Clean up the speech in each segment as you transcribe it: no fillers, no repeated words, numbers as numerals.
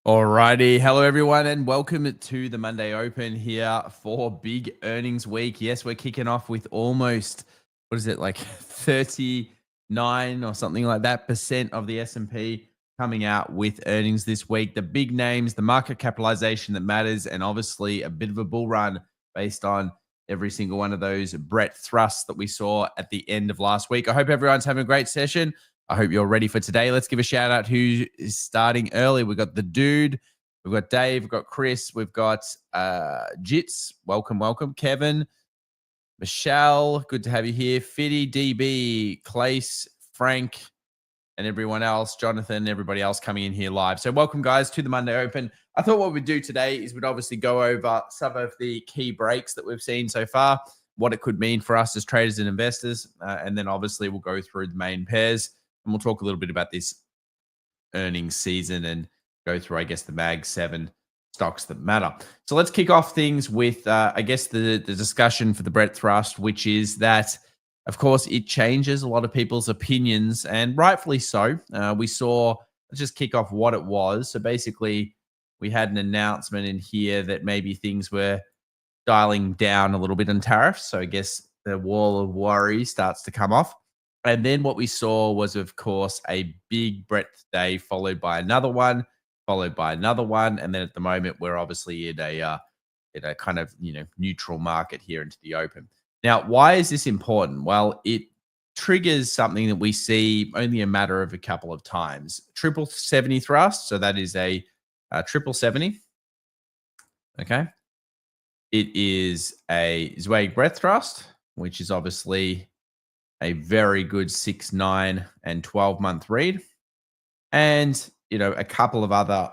Alrighty, hello everyone, and welcome to the Monday Open here for big earnings week. Yes, we're kicking off with almost like 39 or something like that percent of the S&P coming out with earnings this week. The big names, the market capitalization that matters, and obviously a bit of a bull run based on every single one of those breadth thrusts that we saw at the end of last week. I hope everyone's having a great session. I hope you're ready for today. Let's give a shout out who is starting early. We've got the dude, we've got Dave, we've got Chris, we've got Jits. Welcome. Kevin, Michelle, good to have you here. Fiddy, DB, Clace, Frank, and everyone else, Jonathan, everybody else coming in here live. So welcome, guys, to the Monday Open. I thought what we'd do today is we'd obviously go over some of the key breaks that we've seen so far, what it could mean for us as traders and investors, and then obviously we'll go through the main pairs. And we'll talk a little bit about this earnings season and go through, I guess, the Mag 7 stocks that matter. So let's kick off things with, I guess, the discussion for the breadth thrust, which is that, of course, it changes a lot of people's opinions, and rightfully so. Let's just kick off what it was. So basically, we had an announcement in here that maybe things were dialing down a little bit on tariffs. So I guess the wall of worry starts to come off. And then what we saw was, of course, a big breadth day followed by another one. And then at the moment, we're obviously in a kind of neutral market here into the open. Now, why is this important? Well, it triggers something that we see only a matter of a couple of times. Triple 70 thrust. So that is a triple 70. Okay. It is a Zweig breadth thrust, which is obviously a very good 6, 9, and 12-month read. And, a couple of other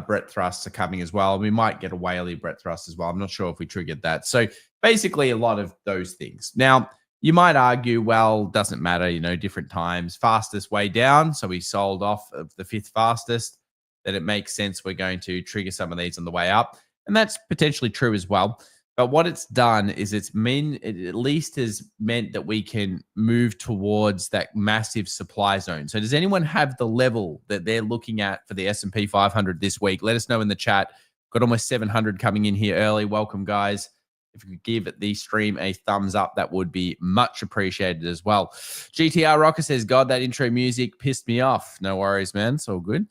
breadth thrusts are coming as well. We might get a Whaley breadth thrust as well. I'm not sure if we triggered that. So basically a lot of those things. Now, you might argue, well, doesn't matter, different times. Fastest way down. So we sold off of the 5th fastest. That it makes sense we're going to trigger some of these on the way up. And that's potentially true as well. But what it's done is it at least has meant that we can move towards that massive supply zone. So does anyone have the level that they're looking at for the S&P 500 this week? Let us know in the chat. Got almost 700 coming in here early. Welcome, guys. If you could give the stream a thumbs up, that would be much appreciated as well. GTR Rocker says, God, that intro music pissed me off. No worries, man. It's all good.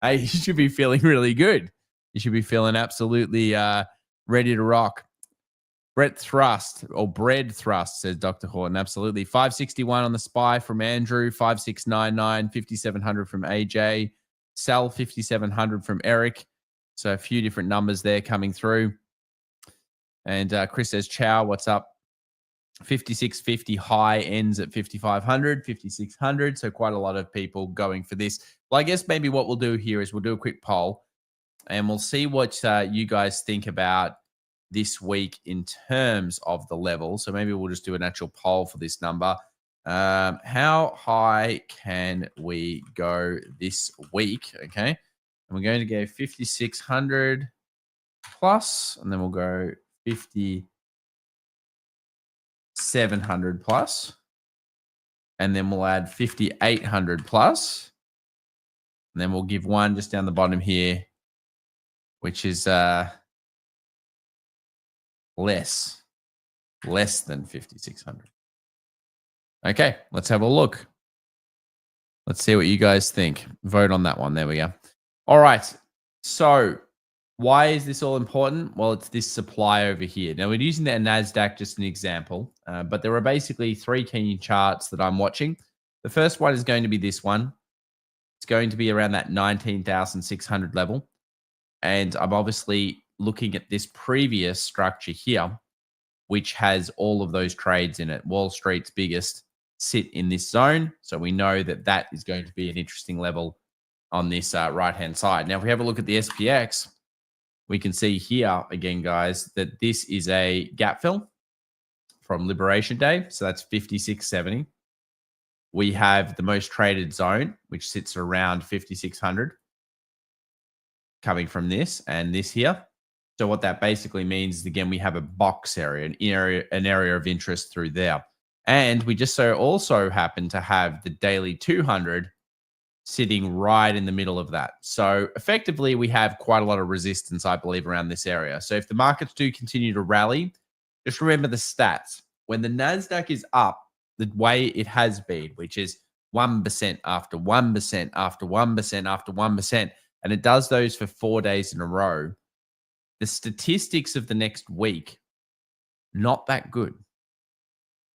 Hey, you should be feeling really good. You should be feeling absolutely ready to rock. Bread thrust, says Dr. Horton. Absolutely. 561 on the SPY from Andrew, 5699, 5700 from AJ, Sal 5700 from Eric. So a few different numbers there coming through. And Chris says, Chow, what's up? 5650 high ends at 5500, 5600. So quite a lot of people going for this. Well, I guess maybe what we'll do here is we'll do a quick poll and we'll see what you guys think about this week in terms of the level. So maybe we'll just do an actual poll for this number. How high can we go this week? Okay. And we're going to go 5600 plus, and then we'll go 5700 plus, and then we'll add 5800 plus, and then we'll give one just down the bottom here, which is less than 5600. Okay, let's have a look. Let's see what you guys think. Vote on that one. There we go. All right. So why is this all important? Well, it's this supply over here. Now, we're using the NASDAQ just an example, but there are basically 3 key charts that I'm watching. The first one is going to be this one. It's going to be around that 19,600 level. And I'm obviously looking at this previous structure here, which has all of those trades in it. Wall Street's biggest sit in this zone. So we know that that is going to be an interesting level on this right-hand side. Now, if we have a look at the SPX, we can see here again, guys, that this is a gap fill from Liberation Day. So that's 5670. We have the most traded zone, which sits around 5600 coming from this and this here. So what that basically means is, again, we have a box area, an area of interest through there. And we just also happen to have the daily 200 sitting right in the middle of that. So effectively, we have quite a lot of resistance, I believe, around this area. So if the markets do continue to rally, just remember the stats. When the NASDAQ is up the way it has been, which is 1% after 1% after 1% after 1%, and it does those for 4 days in a row, the statistics of the next week, not that good.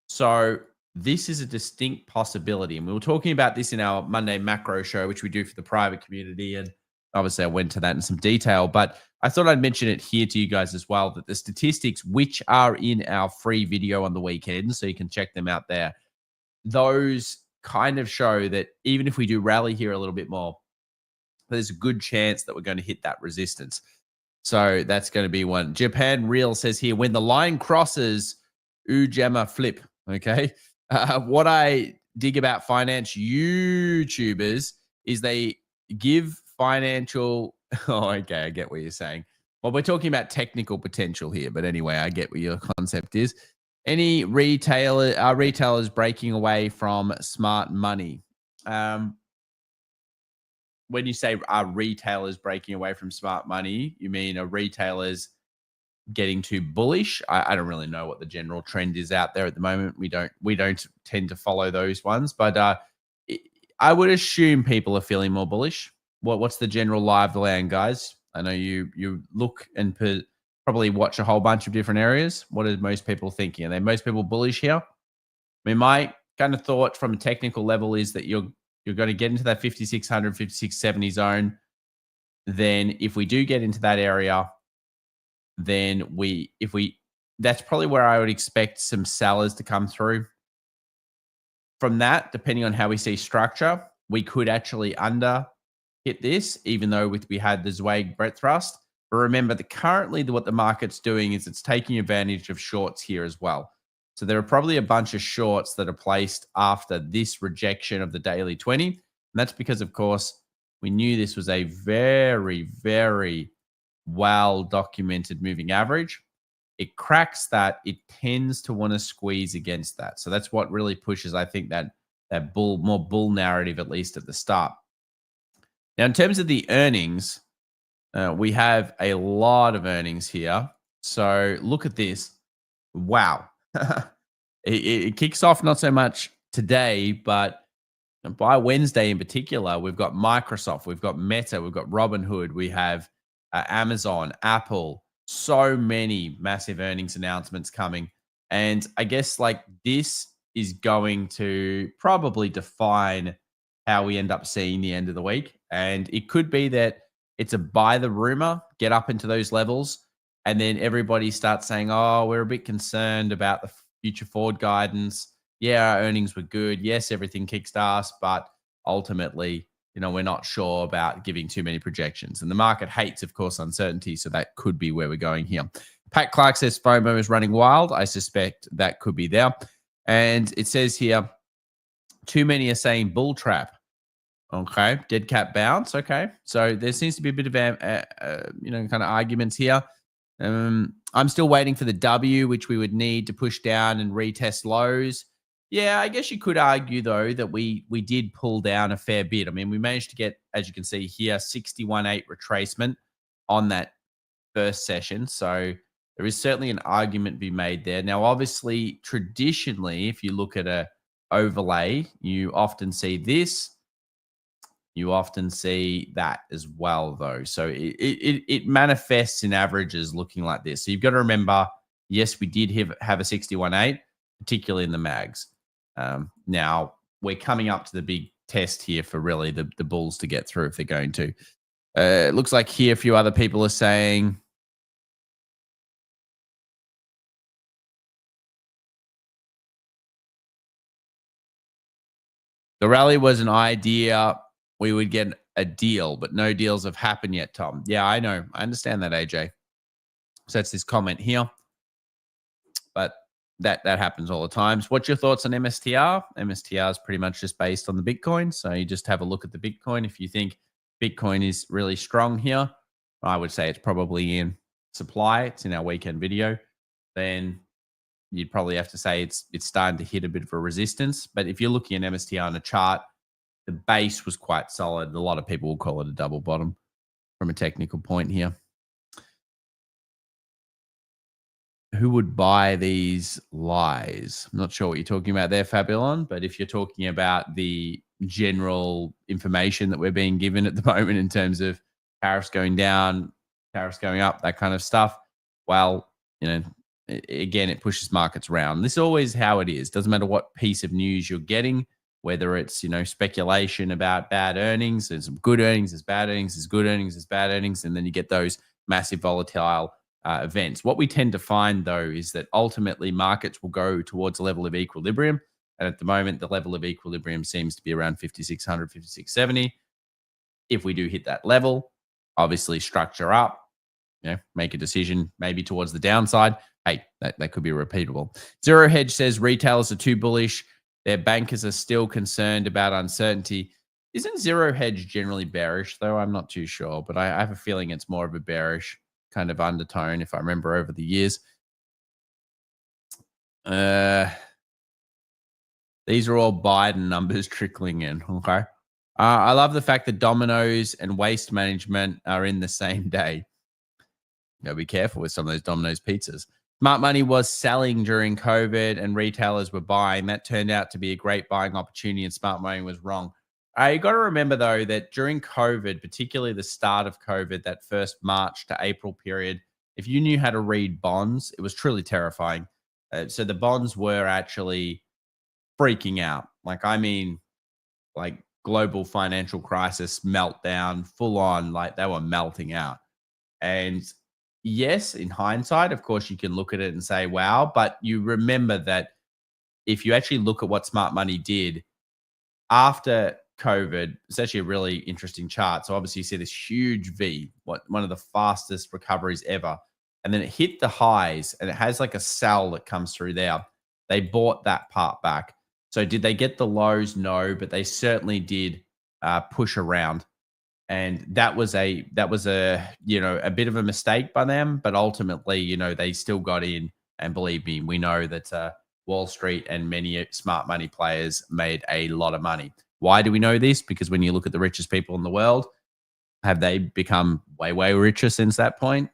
So this is a distinct possibility. And we were talking about this in our Monday macro show, which we do for the private community. And obviously I went to that in some detail, but I thought I'd mention it here to you guys as well, that the statistics, which are in our free video on the weekend, so you can check them out there, those kind of show that even if we do rally here a little bit more, there's a good chance that we're going to hit that resistance. So that's going to be one. Japan Real says here, when the line crosses, Ujema flip. Okay. What I dig about finance YouTubers is they give financial. Oh, okay. I get what you're saying. Well, we're talking about technical potential here, but anyway, I get what your concept is. Any retailers breaking away from smart money? When you say are retailers breaking away from smart money, you mean are retailers getting too bullish? I don't really know what the general trend is out there at the moment. We don't tend to follow those ones, but I would assume people are feeling more bullish. What's the general lie of the land, guys? I know you look and probably watch a whole bunch of different areas. What are most people thinking? Are they most people bullish here? I mean, my kind of thought from a technical level is that you're going to get into that 5,600, 5,670 zone. Then if we do get into that area, then that's probably where I would expect some sellers to come through. From that, depending on how we see structure, we could actually under hit this, even though we had the Zweig breadth thrust. But remember that currently what the market's doing is it's taking advantage of shorts here as well. So there are probably a bunch of shorts that are placed after this rejection of the daily 20. And that's because, of course, we knew this was a very, very well-documented moving average. It cracks that. It tends to want to squeeze against that. So that's what really pushes, I think, that more bull narrative, at least at the start. Now, in terms of the earnings, we have a lot of earnings here. So look at this. Wow. It kicks off not so much today, but by Wednesday in particular, we've got Microsoft, we've got Meta, we've got Robinhood, we have Amazon, Apple, so many massive earnings announcements coming. And I guess like this is going to probably define how we end up seeing the end of the week. And it could be that it's a buy the rumor, get up into those levels, and then everybody starts saying, oh, we're a bit concerned about the future forward guidance. Yeah, our earnings were good. Yes, everything kicked ass, but ultimately, we're not sure about giving too many projections. And the market hates, of course, uncertainty. So that could be where we're going here. Pat Clark says FOMO is running wild. I suspect that could be there. And it says here, too many are saying bull trap. Okay, dead cat bounce. Okay, so there seems to be a bit of kind of arguments here. I'm still waiting for the W, which we would need to push down and retest lows. Yeah, I guess you could argue though that we did pull down a fair bit. I mean, we managed to get, as you can see here, 61.8 retracement on that first session. So there is certainly an argument to be made there. Now, obviously, traditionally, if you look at a overlay, you often see this. You often see that as well, though. So it manifests in averages looking like this. So you've got to remember, yes, we did have a 61.8, particularly in the mags. Now, we're coming up to the big test here for really the bulls to get through if they're going to. It looks like here a few other people are saying, the rally was an idea. We would get a deal, but no deals have happened yet, Tom. Yeah, I know. I understand that, AJ. So that's this comment here. But that happens all the time. So what's your thoughts on MSTR? MSTR is pretty much just based on the Bitcoin. So you just have a look at the Bitcoin. If you think Bitcoin is really strong here, I would say it's probably in supply. It's in our weekend video. Then you'd probably have to say it's starting to hit a bit of a resistance. But if you're looking at MSTR on a chart, the base was quite solid. A lot of people will call it a double bottom from a technical point here. Who would buy these lies? I'm not sure what you're talking about there, Fabulon, but if you're talking about the general information that we're being given at the moment in terms of tariffs going down, tariffs going up, that kind of stuff, well, again, it pushes markets around. This is always how it is. Doesn't matter what piece of news you're getting, whether it's, speculation about bad earnings, there's some good earnings, there's bad earnings, there's good earnings, there's bad earnings, and then you get those massive volatile events. What we tend to find, though, is that ultimately markets will go towards a level of equilibrium. And at the moment, the level of equilibrium seems to be around 5,600, 5,670. If we do hit that level, obviously structure up, make a decision maybe towards the downside. Hey, that could be repeatable. Zero Hedge says retailers are too bullish. Their bankers are still concerned about uncertainty. Isn't Zero Hedge generally bearish, though? I'm not too sure, but I have a feeling it's more of a bearish kind of undertone, if I remember over the years. These are all Biden numbers trickling in, okay? I love the fact that Domino's and Waste Management are in the same day. Be careful with some of those Domino's pizzas. Smart money was selling during COVID and retailers were buying. That turned out to be a great buying opportunity and smart money was wrong. You got to remember, though, that during COVID, particularly the start of COVID, that first March to April period, if you knew how to read bonds, it was truly terrifying. So the bonds were actually freaking out. Like global financial crisis meltdown, full on, like they were melting out. And yes, in hindsight, of course, you can look at it and say, wow, but you remember that if you actually look at what smart money did after COVID, it's actually a really interesting chart. So obviously you see this huge V, one of the fastest recoveries ever. And then it hit the highs and it has like a sell that comes through there. They bought that part back. So did they get the lows? No, but they certainly did push around. And that was a a bit of a mistake by them, but ultimately, they still got in. And believe me, we know that Wall Street and many smart money players made a lot of money. Why do we know this? Because when you look at the richest people in the world, have they become way, way richer since that point?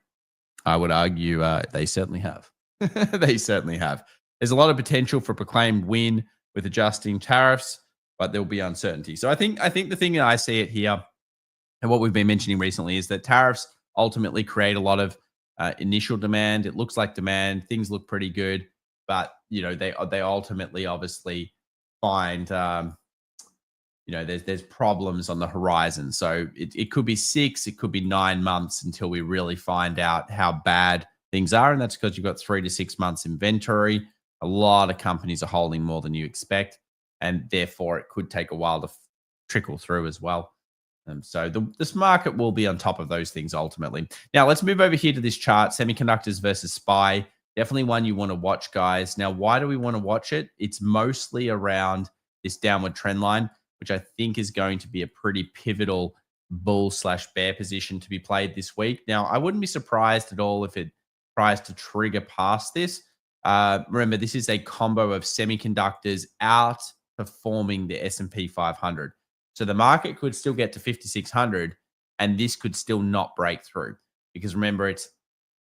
I would argue they certainly have. They certainly have. There's a lot of potential for proclaimed win with adjusting tariffs, but there'll be uncertainty. So I think the thing that I see it here, and what we've been mentioning recently, is that tariffs ultimately create a lot of initial demand. It looks like demand. Things look pretty good, but they ultimately obviously find there's problems on the horizon. So it could be 6, it could be 9 months until we really find out how bad things are, and that's because you've got 3 to 6 months inventory. A lot of companies are holding more than you expect, and therefore it could take a while to trickle through as well. So this market will be on top of those things ultimately. Now let's move over here to this chart, semiconductors versus SPY. Definitely one you want to watch, guys. Now, why do we want to watch it? It's mostly around this downward trend line, which I think is going to be a pretty pivotal bull/bear position to be played this week. Now, I wouldn't be surprised at all if it tries to trigger past this. Remember, this is a combo of semiconductors outperforming the S&P 500. So the market could still get to 5,600 and this could still not break through, because remember, it's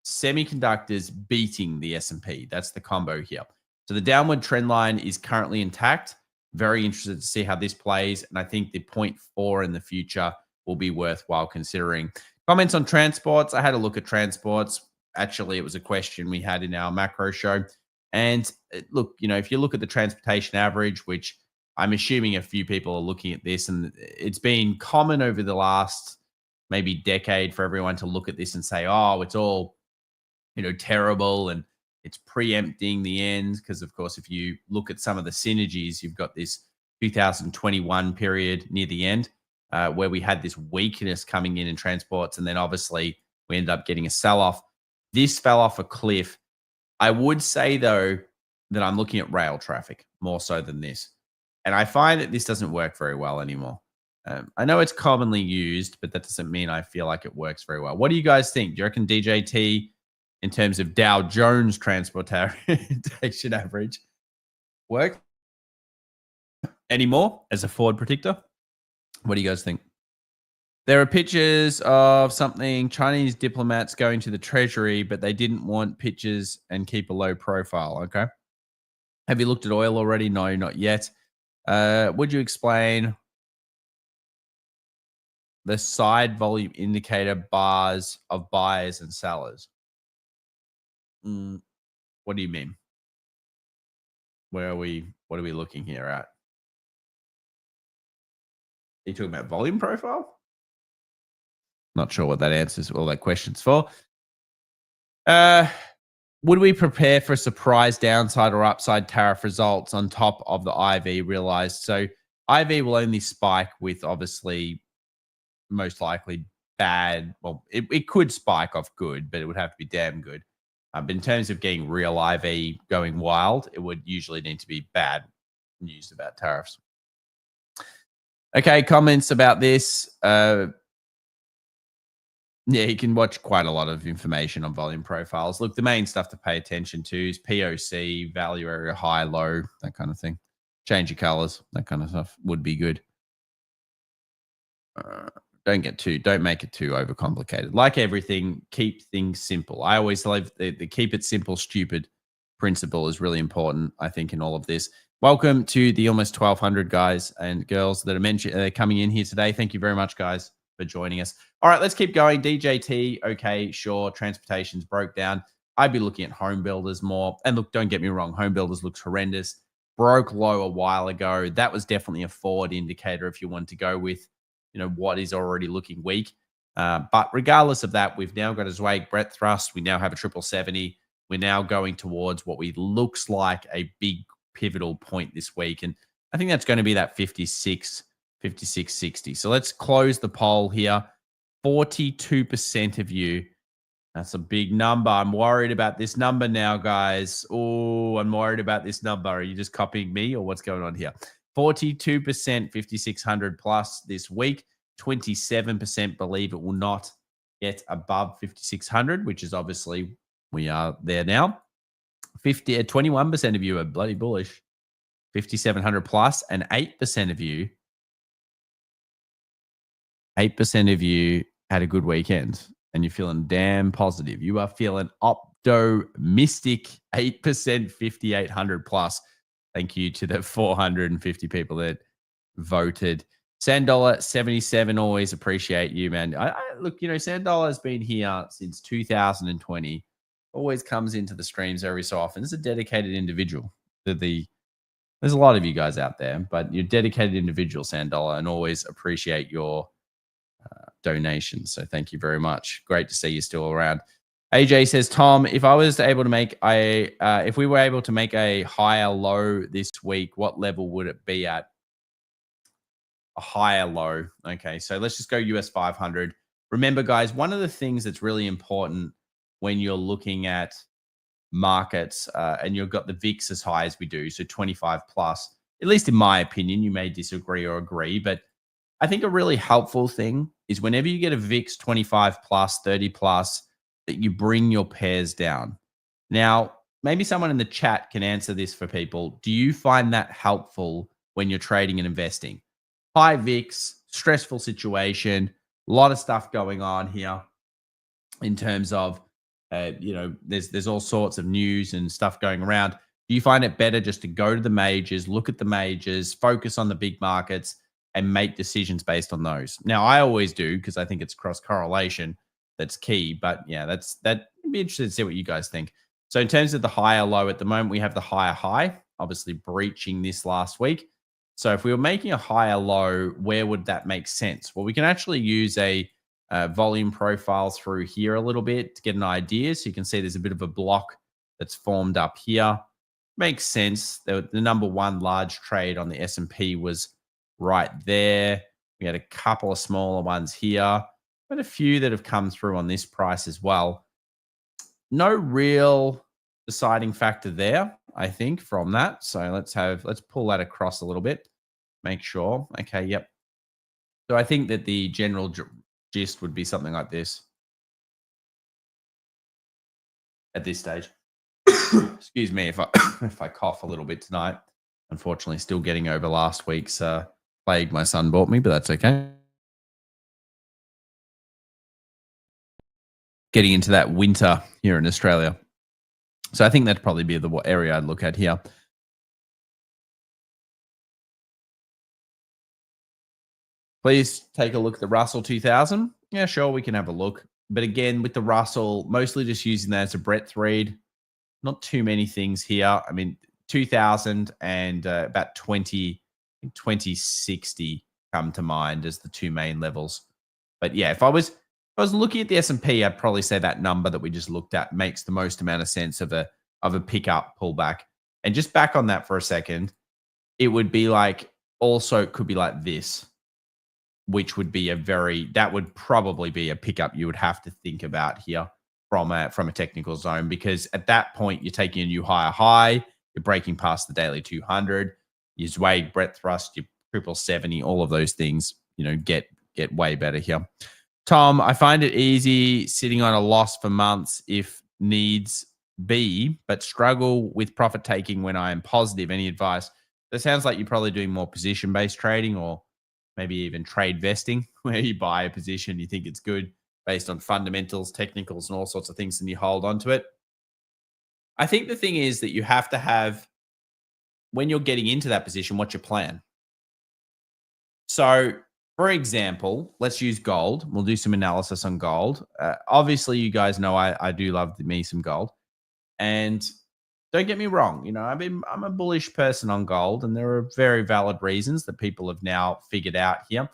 semiconductors beating the S&P. That's the combo here. So the downward trend line is currently intact. Very interested to see how this plays. And I think the 0.4 in the future will be worthwhile considering. Comments on transports. I had a look at transports. Actually, it was a question we had in our macro show. And look, if you look at the transportation average, which I'm assuming a few people are looking at this, and it's been common over the last maybe decade for everyone to look at this and say, oh, it's all, terrible and it's preempting the end. Because, of course, if you look at some of the synergies, you've got this 2021 period near the end where we had this weakness coming in transports. And then obviously we ended up getting a sell-off. This fell off a cliff. I would say, though, that I'm looking at rail traffic more so than this. And I find that this doesn't work very well anymore. I know it's commonly used, but that doesn't mean I feel like it works very well. What do you guys think? Do you reckon DJT, in terms of Dow Jones transportation average, work anymore as a forward predictor? What do you guys think? There are pictures of something Chinese diplomats going to the treasury, but they didn't want pictures and keep a low profile. Okay. Have you looked at oil already? No, not yet. Would you explain the side volume indicator bars of buyers and sellers? What do you mean? Where are we? What are we looking here at? Are you talking about volume profile? Not sure what that answers all that questions for. Uh, would we prepare for a surprise downside or upside tariff results on top of the IV realized? So IV will only spike with obviously most likely bad. Well, it could spike off good, but it would have to be damn good. But in terms of getting real IV going wild, it would usually need to be bad news about tariffs. Okay, comments about this. Yeah, you can watch quite a lot of information on volume profiles. Look, the main stuff to pay attention to is POC, value area, high, low, that kind of thing. Change your colors, that kind of stuff would be good. Don't make it too overcomplicated. Like everything, keep things simple. I always love the keep it simple, stupid principle is really important, I think, in all of this. Welcome to the almost 1,200 guys and girls that are coming in here today. Thank you very much, guys, for joining us. All right, let's keep going. DJT, okay, sure. Transportation's broke down. I'd be looking at home builders more. And look, don't get me wrong, home builders looks horrendous. Broke low a while ago. That was definitely a forward indicator if you want to go with, what is already looking weak. But regardless of that, we've now got a Zweig breadth thrust. We now have a 770. We're now going towards what looks like a big pivotal point this week. And I think that's going to be that 56.60. So let's close the poll here. 42% of you. That's a big number. I'm worried about this number now, guys. Oh, I'm worried about this number. Are you just copying me or what's going on here? 42%, 5,600 plus this week. 27% believe it will not get above 5,600, which is obviously we are there now. 21% of you are bloody bullish. 5,700 plus, and 8% of you had a good weekend and you're feeling damn positive. You are feeling optimistic. 8%, 5,800 plus. Thank you to the 450 people that voted. $77, always appreciate you, man. Look, Sandola has been here since 2020. Always comes into the streams every so often. This is a dedicated individual. There's a lot of you guys out there, but you're dedicated individual, Sandola, and always appreciate your donations. So thank you very much. Great to see you still around. AJ says, Tom, if we were able to make a higher low this week, what level would it be at? A higher low. Okay, so let's just go US 500. Remember, guys, one of the things that's really important when you're looking at markets and you've got the VIX as high as we do, so 25 plus, at least in my opinion, you may disagree or agree, but I think a really helpful thing is whenever you get a VIX 25 plus, 30 plus, that you bring your pairs down. Now, maybe someone in the chat can answer this for people. Do you find that helpful when you're trading and investing? High VIX, stressful situation, a lot of stuff going on here in terms of, there's all sorts of news and stuff going around. Do you find it better just to go to the majors, look at the majors, focus on the big markets, and make decisions based on those? Now, I always do because I think it's cross correlation that's key. But yeah, that'd be interesting to see what you guys think. So in terms of the higher low, at the moment we have the higher high, obviously breaching this last week. So if we were making a higher low, where would that make sense? Well, we can actually use a volume profile through here a little bit to get an idea. So you can see there's a bit of a block that's formed up here. Makes sense. The number one large trade on the S&P was right there. We had a couple of smaller ones here, but a few that have come through on this price as well. No real deciding factor there, I think, from that. So let's pull that across a little bit. Make sure. Okay, yep. So I think that the general gist would be something like this at this stage. Excuse me if I cough a little bit tonight. Unfortunately, still getting over last week's plague my son bought me, but that's okay. Getting into that winter here in Australia. So I think that'd probably be the area I'd look at here. Please take a look at the Russell 2000. Yeah, sure, we can have a look. But again, with the Russell, mostly just using that as a breadth read. Not too many things here. I mean, 2000 and about 2060 come to mind as the two main levels. But yeah, if I was looking at the S&P, I'd probably say that number that we just looked at makes the most amount of sense of a pickup pullback. And just back on that for a second, it would be like also it could be like this, which would be that would probably be a pickup you would have to think about here from a technical zone, because at that point you're taking a new higher high, you're breaking past the daily 200, your Zwag breadth thrust, your 770, all of those things, get way better here. Tom, I find it easy sitting on a loss for months if needs be, but struggle with profit taking when I am positive. Any advice? That sounds like you're probably doing more position based trading, or maybe even trade vesting, where you buy a position, you think it's good based on fundamentals, technicals, and all sorts of things, and you hold on to it. I think the thing is that you have to have, when you're getting into that position, what's your plan? So, for example, let's use gold. We'll do some analysis on gold. Obviously, you guys know I do love me some gold. And don't get me wrong, I'm a bullish person on gold, and there are very valid reasons that people have now figured out here.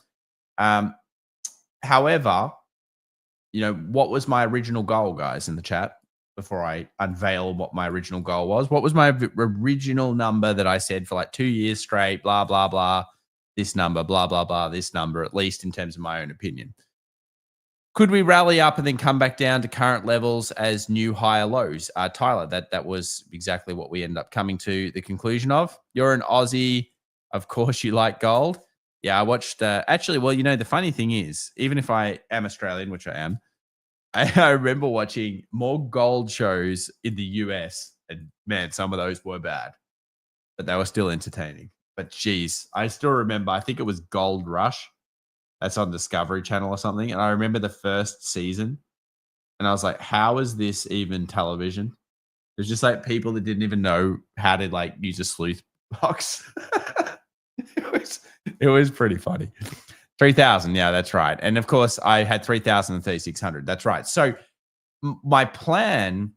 However, what was my original goal, guys, in the chat? Before I unveil what my original goal was, what was my original number that I said for like 2 years straight, blah, blah, blah, this number, blah, blah, blah, this number, at least in terms of my own opinion. Could we rally up and then come back down to current levels as new higher lows? Tyler, that was exactly what we ended up coming to the conclusion of. You're an Aussie. Of course you like gold. Yeah, I watched, actually, well, the funny thing is, even if I am Australian, which I am, I remember watching more gold shows in the US, and man, some of those were bad, but they were still entertaining. But geez, I still remember, I think it was Gold Rush. That's on Discovery Channel or something. And I remember the first season, and I was like, how is this even television? There's just like people that didn't even know how to like use a sleuth box. it was pretty funny. 3,000. Yeah, that's right. And of course, I had 3,000 and 3,600. That's right. So my plan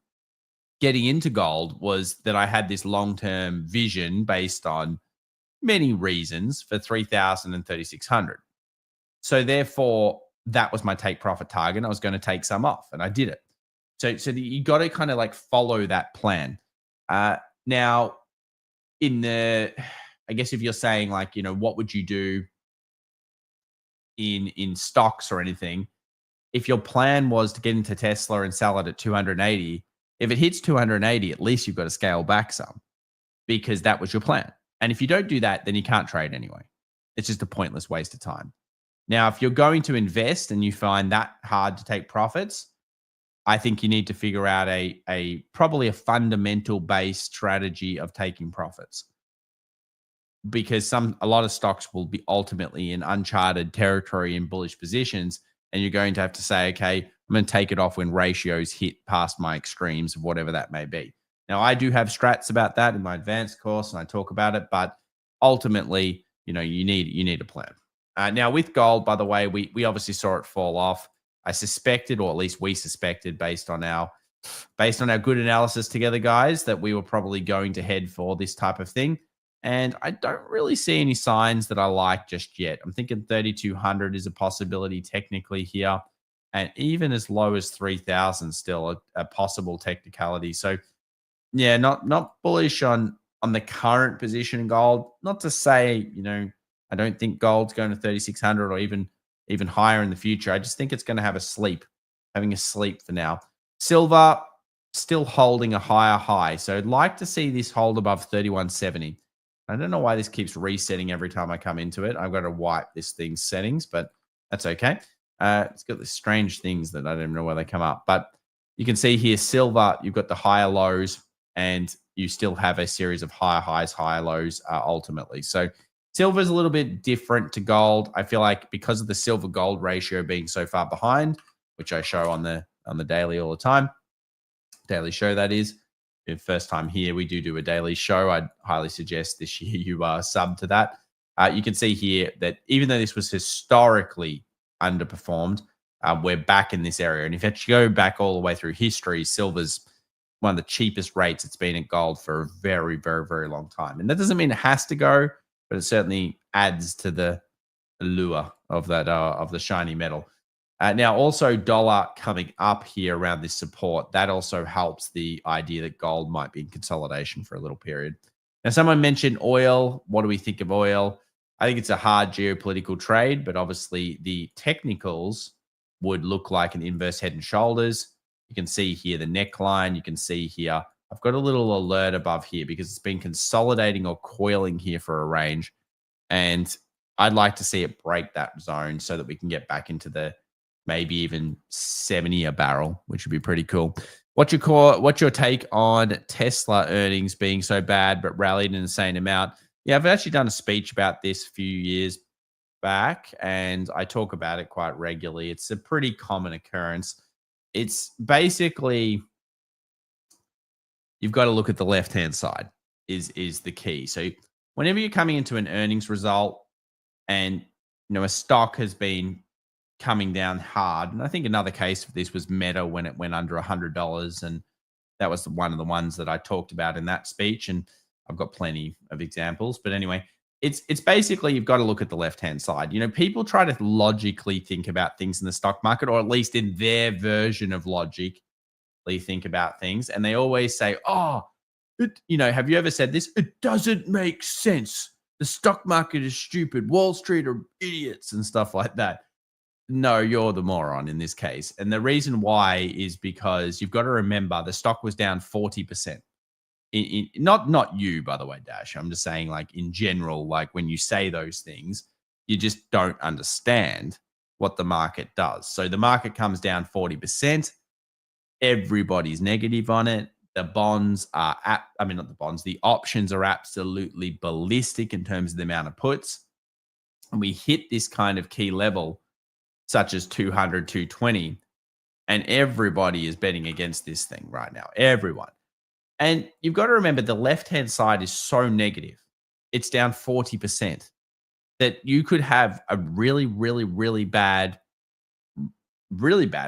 getting into gold was that I had this long-term vision based on many reasons for 3,000 and 3,600. So therefore, that was my take profit target. I was going to take some off, and I did it. So you got to kind of like follow that plan. Now, I guess if you're saying like, what would you do in stocks or anything? If your plan was to get into Tesla and sell it at 280, if it hits 280, at least you've got to scale back some, because that was your plan. And if you don't do that, then you can't trade anyway. It's just a pointless waste of time. Now, if you're going to invest and you find that hard to take profits, I think you need to figure out probably a fundamental based strategy of taking profits, because a lot of stocks will be ultimately in uncharted territory in bullish positions, and you're going to have to say, okay, I'm going to take it off when ratios hit past my extremes of whatever that may be. Now, I do have strats about that in my advanced course, and I talk about it, but ultimately, you need a plan. Now, with gold, by the way, we obviously saw it fall off. I suspected, or at least we suspected, based on our good analysis together, guys, that we were probably going to head for this type of thing. And I don't really see any signs that I like just yet. I'm thinking 3,200 is a possibility technically here, and even as low as 3,000 still a possible technicality. So, yeah, not bullish on the current position in gold. Not to say, I don't think gold's going to 3,600 or even higher in the future. I just think it's going to having a sleep for now. Silver still holding a higher high. So I'd like to see this hold above 3,170. I don't know why this keeps resetting every time I come into it. I've got to wipe this thing's settings, but that's okay. It's got these strange things that I don't even know where they come up. But you can see here, silver, you've got the higher lows, and you still have a series of higher highs, higher lows ultimately. So Silver's a little bit different to gold. I feel like because of the silver gold ratio being so far behind, which I show on the daily all the time, daily show that is. If first time here, we do a daily show. I'd highly suggest this year you sub to that. You can see here that even though this was historically underperformed, we're back in this area. And if you go back all the way through history, silver's one of the cheapest rates it's been at gold for a very, very, very long time. And that doesn't mean it has to go, but it certainly adds to the allure of that of the shiny metal. Now, also dollar coming up here around this support, that also helps the idea that gold might be in consolidation for a little period. Now, someone mentioned oil. What do we think of oil? I think it's a hard geopolitical trade, but obviously the technicals would look like an inverse head and shoulders. You can see here the neckline. You can see here, I've got a little alert above here because it's been consolidating or coiling here for a range. And I'd like to see it break that zone so that we can get back into the maybe even 70 a barrel, which would be pretty cool. What's your take on Tesla earnings being so bad but rallied an insane amount? Yeah, I've actually done a speech about this a few years back, and I talk about it quite regularly. It's a pretty common occurrence. It's basically you've got to look at the left-hand side is the key. So whenever you're coming into an earnings result and a stock has been coming down hard, and I think another case of this was Meta when it went under $100, and that was one of the ones that I talked about in that speech, and I've got plenty of examples. But anyway, it's basically you've got to look at the left-hand side. People try to logically think about things in the stock market, or at least in their version of logically think about things, and they always say, "Oh, have you ever said this? It doesn't make sense. The stock market is stupid. Wall Street are idiots," and stuff like that. No, you're the moron in this case. And the reason why is because you've got to remember the stock was down 40%. Not you, by the way, Dash. I'm just saying, like, in general, like when you say those things, you just don't understand what the market does. So the market comes down 40%. Everybody's negative on it. The bonds are not the bonds, the options are absolutely ballistic in terms of the amount of puts. And we hit this kind of key level, such as 200, 220, and everybody is betting against this thing right now. Everyone. And you've got to remember the left-hand side is so negative. It's down 40%, that you could have a really, really, really bad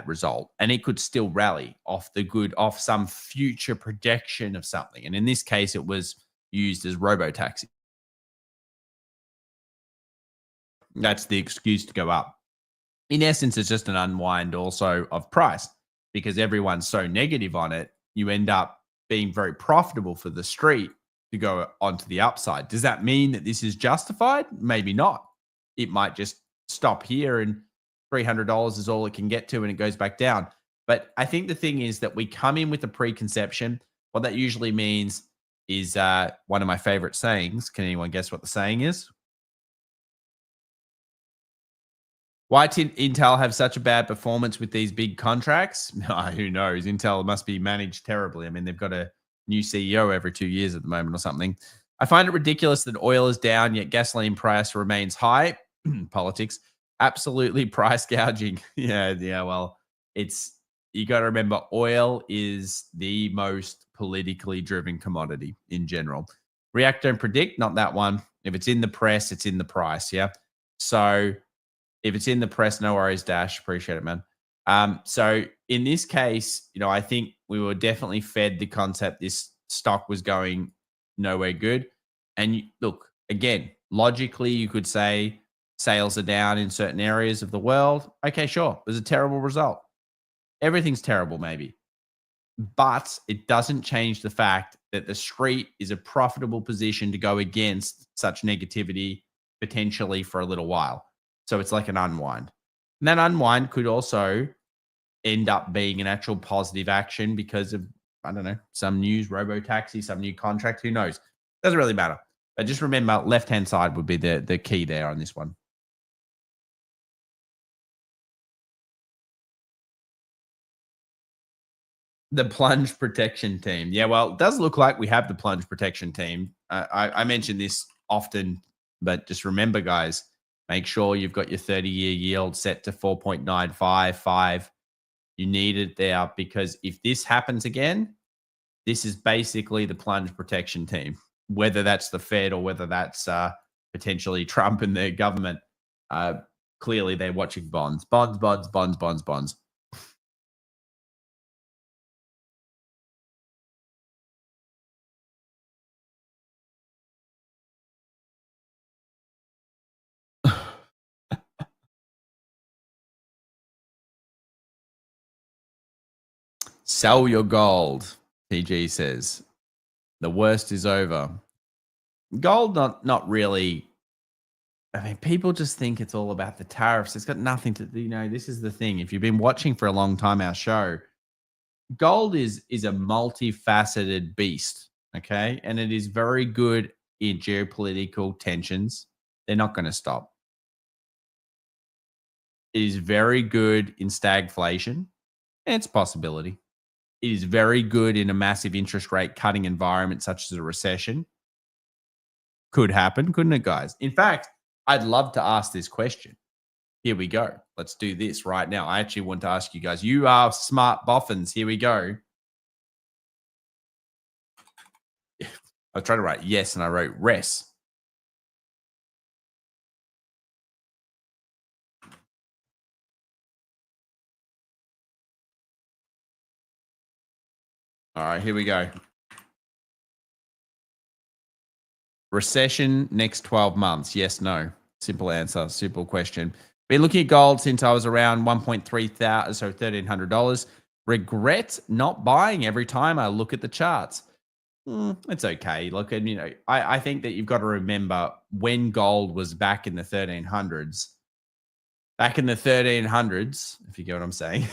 result, and it could still rally off some future projection of something. And in this case, it was used as robo-taxi. That's the excuse to go up. In essence, it's just an unwind also of price, because everyone's so negative on it. You end up being very profitable for the street to go onto the upside. Does that mean that this is justified? Maybe not. It might just stop here and $300 is all it can get to and it goes back down. But I think the thing is that we come in with a preconception. What that usually means is one of my favorite sayings. Can anyone guess what the saying is? Why did Intel have such a bad performance with these big contracts? Who knows? Intel must be managed terribly. I mean, they've got a new CEO every 2 years at the moment or something. I find it ridiculous that oil is down, yet gasoline price remains high. Politics. Absolutely price gouging. Yeah. Well, you got to remember, oil is the most politically driven commodity in general. React, don't predict, not that one. If it's in the press, it's in the price. Yeah. So if it's in the press, no worries, Dash. Appreciate it, man. So in this case, I think we were definitely fed the concept this stock was going nowhere good. And look, again, logically, you could say sales are down in certain areas of the world. Okay, sure. It was a terrible result. Everything's terrible, maybe. But it doesn't change the fact that the street is a profitable position to go against such negativity potentially for a little while. So it's like an unwind. And that unwind could also end up being an actual positive action because of, I don't know, some news, robo-taxi, some new contract. Who knows? Doesn't really matter. But just remember, left-hand side would be the key there on this one. The plunge protection team. Yeah, well, it does look like we have the plunge protection team. I mention this often But just remember, guys, make sure you've got your 30-year yield set to 4.955. You need it there because if this happens again, this is basically the plunge protection team, whether that's the Fed or whether that's potentially Trump and their government. Clearly, they're watching bonds, bonds, bonds, bonds, bonds, bonds. Sell your gold, TG says. The worst is over. Gold, not really. I mean, people just think it's all about the tariffs. It's got nothing to, this is the thing. If you've been watching for a long time our show, gold is a multifaceted beast, okay? And it is very good in geopolitical tensions. They're not going to stop. It is very good in stagflation. And it's a possibility. It is very good in a massive interest rate cutting environment such as a recession. Could happen, couldn't it, guys? In fact, I'd love to ask this question. Here we go. Let's do this right now. I actually want to ask you guys. You are smart boffins. Here we go. I tried to write yes, and I wrote res. All right, here we go. Recession next 12 months. Yes, no. Simple answer, simple question. Been looking at gold since I was around $1,300, so $1,300. Regret not buying every time I look at the charts. It's okay. Look, and I think that you've got to remember when gold was back in the 1300s. Back in the 1300s, if you get what I'm saying,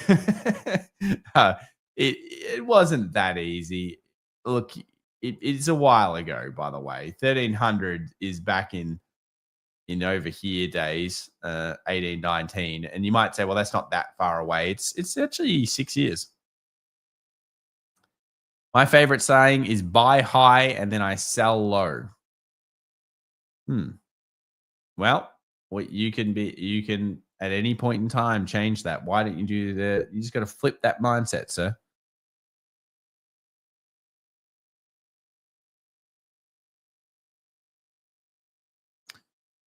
it wasn't that easy. Look, it's a while ago, by the way. 1300 is back in over here days, 1819, and you might say, well, that's not that far away. It's actually 6 years. My favorite saying is buy high and then I sell low. Well, you can at any point in time change that. Why don't you do that? You just got to flip that mindset, sir.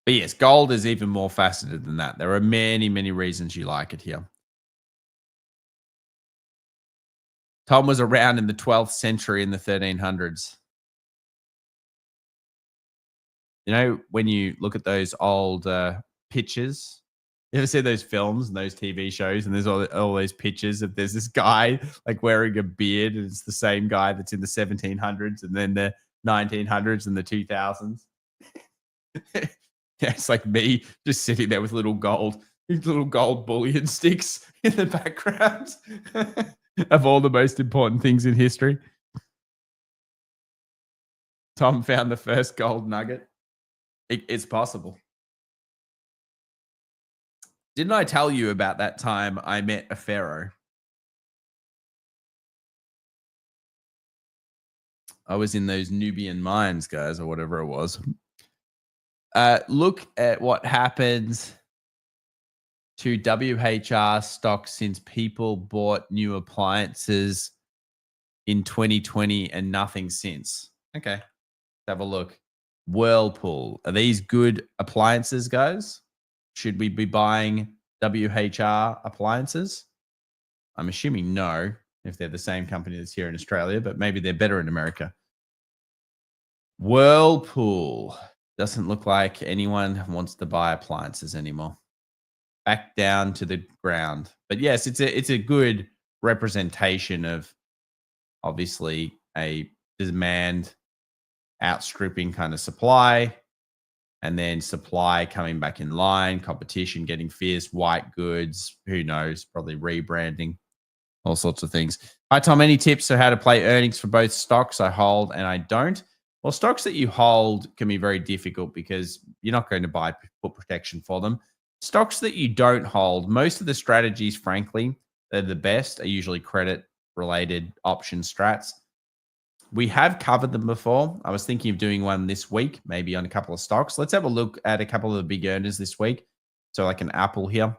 But yes, gold is even more faceted than that. There are many, many reasons you like it here. Tom was around in the 12th century in the 1300s. When you look at those old pictures, you ever see those films and those TV shows, and there's all those pictures of there's this guy like wearing a beard, and it's the same guy that's in the 1700s and then the 1900s and the 2000s. Yeah, it's like me just sitting there with little gold bullion sticks in the background of all the most important things in history. Tom found the first gold nugget. It's possible. Didn't I tell you about that time I met a pharaoh? I was in those Nubian mines, guys, or whatever it was. Look at what happens to WHR stock since people bought new appliances in 2020 and nothing since. Okay, let's have a look. Whirlpool. Are these good appliances, guys? Should we be buying WHR appliances? I'm assuming no, if they're the same company that's here in Australia, but maybe they're better in America. Whirlpool. Doesn't look like anyone wants to buy appliances anymore. Back down to the ground. But yes, it's a good representation of obviously a demand outstripping kind of supply, and then supply coming back in line, competition getting fierce, white goods, who knows, probably rebranding, all sorts of things. Hi, Tom. Any tips on how to play earnings for both stocks I hold and I don't? Well, stocks that you hold can be very difficult because you're not going to put protection for them. Stocks that you don't hold, most of the strategies, frankly, they're the best, are usually credit-related option strats. We have covered them before. I was thinking of doing one this week, maybe on a couple of stocks. Let's have a look at a couple of the big earners this week. So, like an Apple here.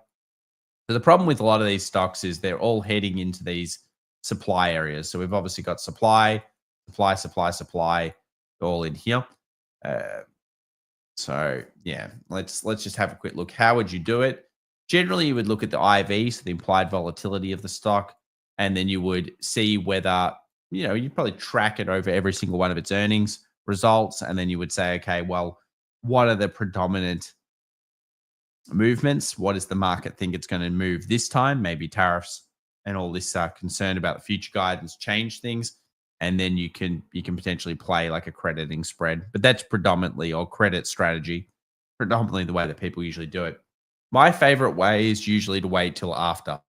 So the problem with a lot of these stocks is they're all heading into these supply areas. So we've obviously got supply, all in here. Uh, so yeah, let's just have a quick look. How would you do it? Generally, you would look at the IV, so the implied volatility of the stock, and then you would see whether you'd probably track it over every single one of its earnings results, and then you would say, okay, well, what are the predominant movements? What does the market think it's going to move this time? Maybe tariffs and all this concern about the future guidance change things, and then you can potentially play like a crediting spread. But that's predominantly, or credit strategy, predominantly the way that people usually do it. My favorite way is usually to wait till after.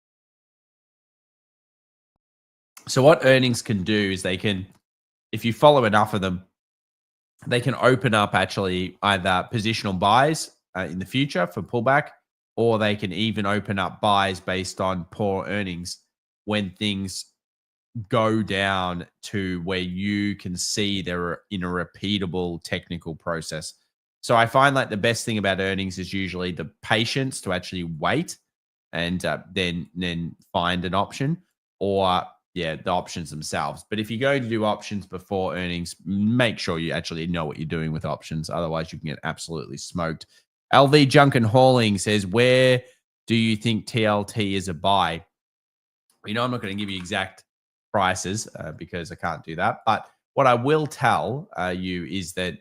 So what earnings can do is they can, if you follow enough of them, they can open up actually either positional buys in the future for pullback, or they can even open up buys based on poor earnings when things go down to where you can see they're in a repeatable technical process. So I find like the best thing about earnings is usually the patience to actually wait and then find an option, or the options themselves. But if you're going to do options before earnings, make sure you actually know what you're doing with options. Otherwise, you can get absolutely smoked. LV Junk and Hauling says, where do you think TLT is a buy? I'm not going to give you exact prices because I can't do that. But what I will tell you is that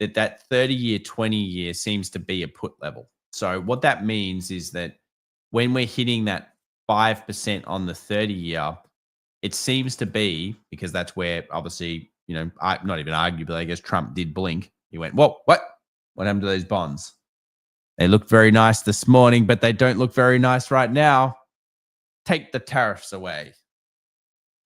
30-year, 20-year seems to be a put level. So what that means is that when we're hitting that 5% on the 30-year, it seems to be, because that's where obviously, not even arguably, I guess Trump did blink. He went, whoa, what happened to those bonds? They looked very nice this morning, but they don't look very nice right now. Take the tariffs away.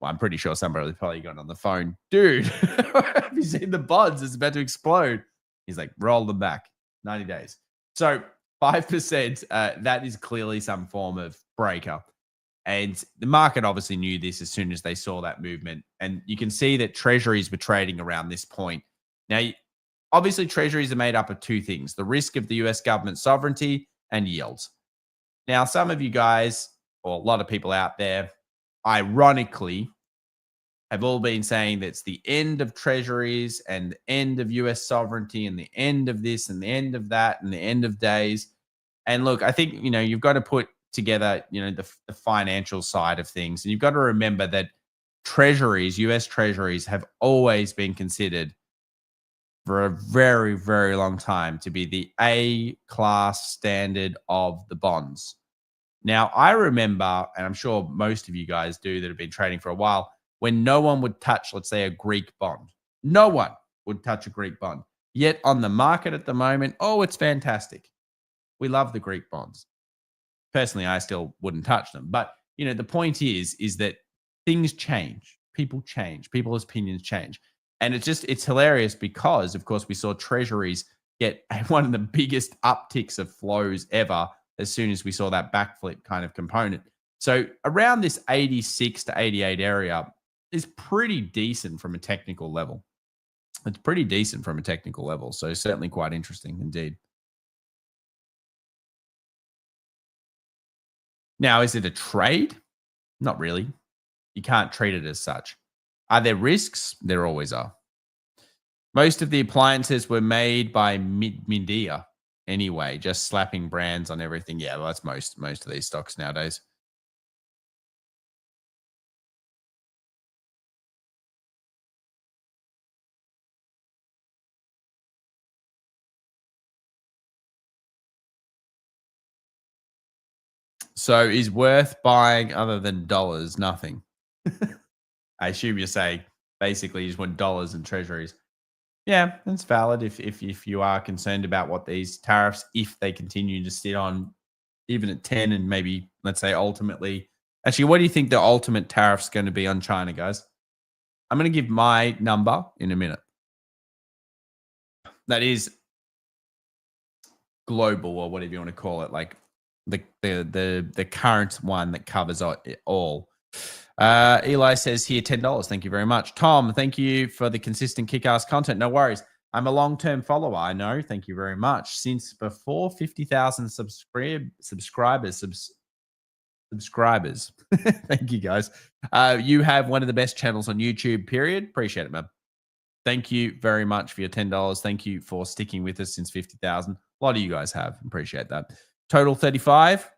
Well, I'm pretty sure somebody probably got on the phone. Dude, have you seen the bonds? It's about to explode. He's like, roll them back. 90 days. So 5%, that is clearly some form of breaker. And the market obviously knew this as soon as they saw that movement. And you can see that treasuries were trading around this point. Now, obviously, treasuries are made up of two things: the risk of the US government sovereignty and yields. Now, some of you guys, or a lot of people out there, ironically, have all been saying that it's the end of treasuries and the end of US sovereignty and the end of this and the end of that and the end of days. And look, I think, you've got to put together, the financial side of things. And you've got to remember that treasuries, US treasuries, have always been considered for a very, very long time to be the A class standard of the bonds. Now, I remember, and I'm sure most of you guys do that have been trading for a while, when no one would touch, let's say, a Greek bond. No one would touch a Greek bond. Yet on the market at the moment, it's fantastic. We love the Greek bonds. Personally, I still wouldn't touch them. But, the point is that things change. People change. People's opinions change. And it's hilarious because, of course, we saw treasuries get one of the biggest upticks of flows ever as soon as we saw that backflip kind of component. So around this 86 to 88 area is pretty decent from a technical level. It's pretty decent from a technical level. So certainly quite interesting indeed. Now, is it a trade? Not really. You can't treat it as such. Are there risks? There always are. Most of the appliances were made by NVDA anyway, just slapping brands on everything. Yeah, well, that's most of these stocks nowadays. So is worth buying other than dollars nothing? I assume you're saying basically you just want dollars and treasuries. Yeah, that's valid if you are concerned about what these tariffs, if they continue to sit on even at 10 and maybe, let's say, ultimately. Actually, what do you think the ultimate tariff's going to be on China, guys? I'm going to give my number in a minute. That is global, or whatever you want to call it, like the current one that covers it all. Eli says here $10. Thank you very much. Tom, thank you for the consistent kick-ass content. No worries. I'm a long-term follower. I know. Thank you very much. Since before 50,000 subscribers. Thank you, guys. You have one of the best channels on YouTube, period. Appreciate it, man. Thank you very much for your $10. Thank you for sticking with us since 50,000. A lot of you guys have. Appreciate that. Total 35,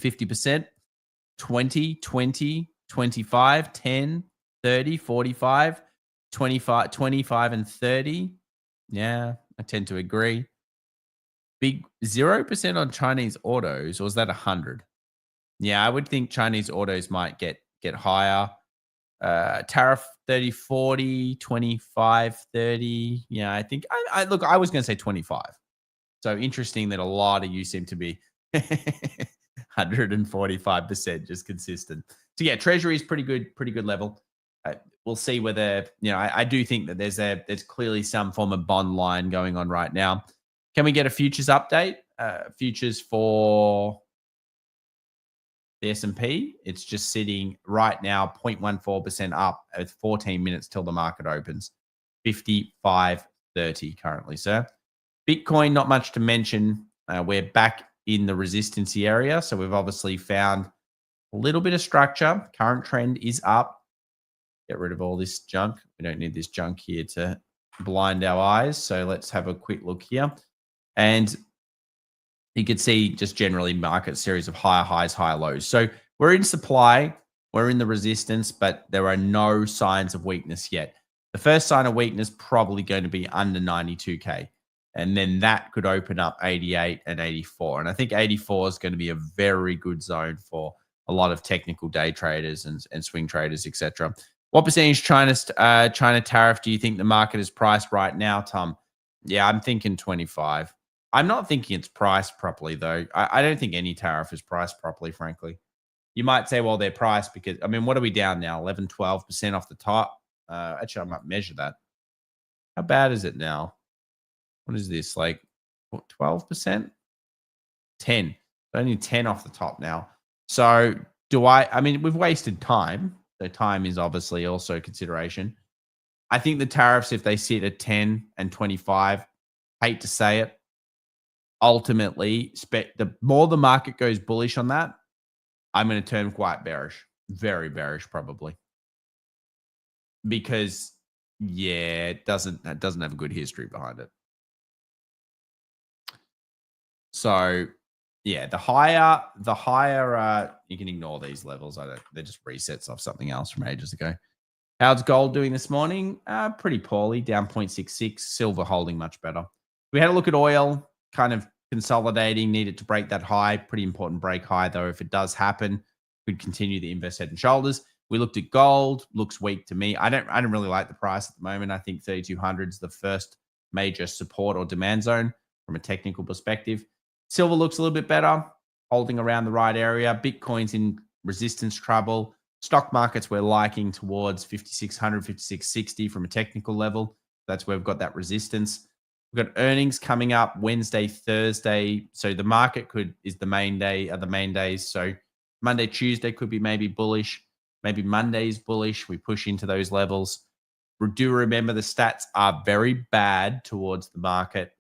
50%, 20, 20, 25, 10, 30, 45, 25, 25 and 30. Yeah, I tend to agree. Big 0% on Chinese autos, or was that 100? Yeah, I would think Chinese autos might get higher. Tariff 30, 40, 25, 30. Yeah, I think I look, I was going to say 25. So interesting that a lot of you seem to be 145% just consistent. So yeah, Treasury is pretty good level. We'll see whether, I do think that there's clearly some form of bond line going on right now. Can we get a futures update? Futures for the S&P, it's just sitting right now 0.14% up at 14 minutes till the market opens. 55.30 currently, sir. Bitcoin, not much to mention. We're back in the resistance area. So we've obviously found a little bit of structure. Current trend is up. Get rid of all this junk. We don't need this junk here to blind our eyes. So let's have a quick look here. And you could see just generally market series of higher highs, higher lows. So we're in supply, we're in the resistance, but there are no signs of weakness yet. The first sign of weakness probably going to be under 92K. And then that could open up 88 and 84. And I think 84 is going to be a very good zone for a lot of technical day traders and swing traders, etc. What percentage China tariff do you think the market is priced right now, Tom? Yeah, I'm thinking 25. I'm not thinking it's priced properly, though. I don't think any tariff is priced properly, frankly. You might say, well, they're priced because, I mean, what are we down now? 11, 12% off the top? Actually, I might measure that. How bad is it now? What is this? Like 12%? 10. Only 10 off the top now. So I mean, we've wasted time. So time is obviously also a consideration. I think the tariffs, if they sit at 10 and 25, hate to say it, ultimately, the more the market goes bullish on that, I'm going to turn quite bearish. Very bearish, probably. Because, yeah, it doesn't have a good history behind it. So, yeah, the higher, you can ignore these levels. They're just resets off something else from ages ago. How's gold doing this morning? Pretty poorly, down 0.66. Silver holding much better. We had a look at oil, kind of consolidating, needed to break that high. Pretty important break high, though. If it does happen, could continue the inverse head and shoulders. We looked at gold, looks weak to me. I don't really like the price at the moment. I think 3,200 is the first major support or demand zone from a technical perspective. Silver looks a little bit better, holding around the right area. Bitcoin's in resistance trouble. Stock markets we're liking towards 5,600, 5,660 from a technical level. That's where we've got that resistance. We've got earnings coming up Wednesday, Thursday. So the market is the main day, are the main days. So Monday, Tuesday could be maybe bullish. Maybe Monday's bullish. We push into those levels. Do remember the stats are very bad towards the market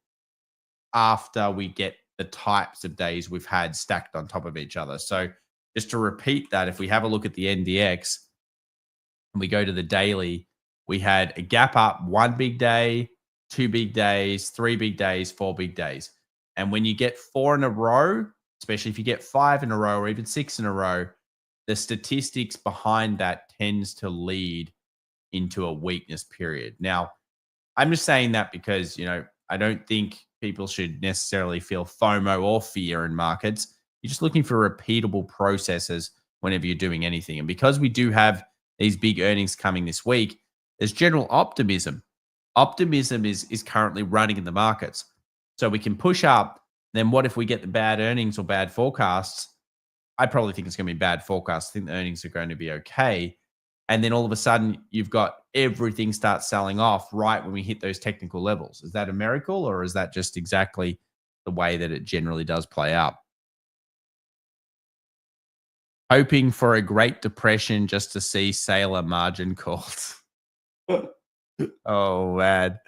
after we get the types of days we've had stacked on top of each other. So just to repeat that, if we have a look at the NDX and we go to the daily, we had a gap up, one big day, 2 big days, 3 big days, 4 big days. And when you get 4 in a row, especially if you get 5 in a row or even 6 in a row, the statistics behind that tends to lead into a weakness period. Now, I'm just saying that because, I don't think people should necessarily feel FOMO or fear in markets. You're just looking for repeatable processes whenever you're doing anything. And because we do have these big earnings coming this week, there's general optimism. Optimism is currently running in the markets. So we can push up. Then what if we get the bad earnings or bad forecasts? I probably think it's going to be bad forecasts. I think the earnings are going to be okay. And then all of a sudden, you've got everything starts selling off right when we hit those technical levels. Is that a miracle, or is that just exactly the way that it generally does play out? Hoping for a Great Depression just to see sailor margin calls. Oh, man.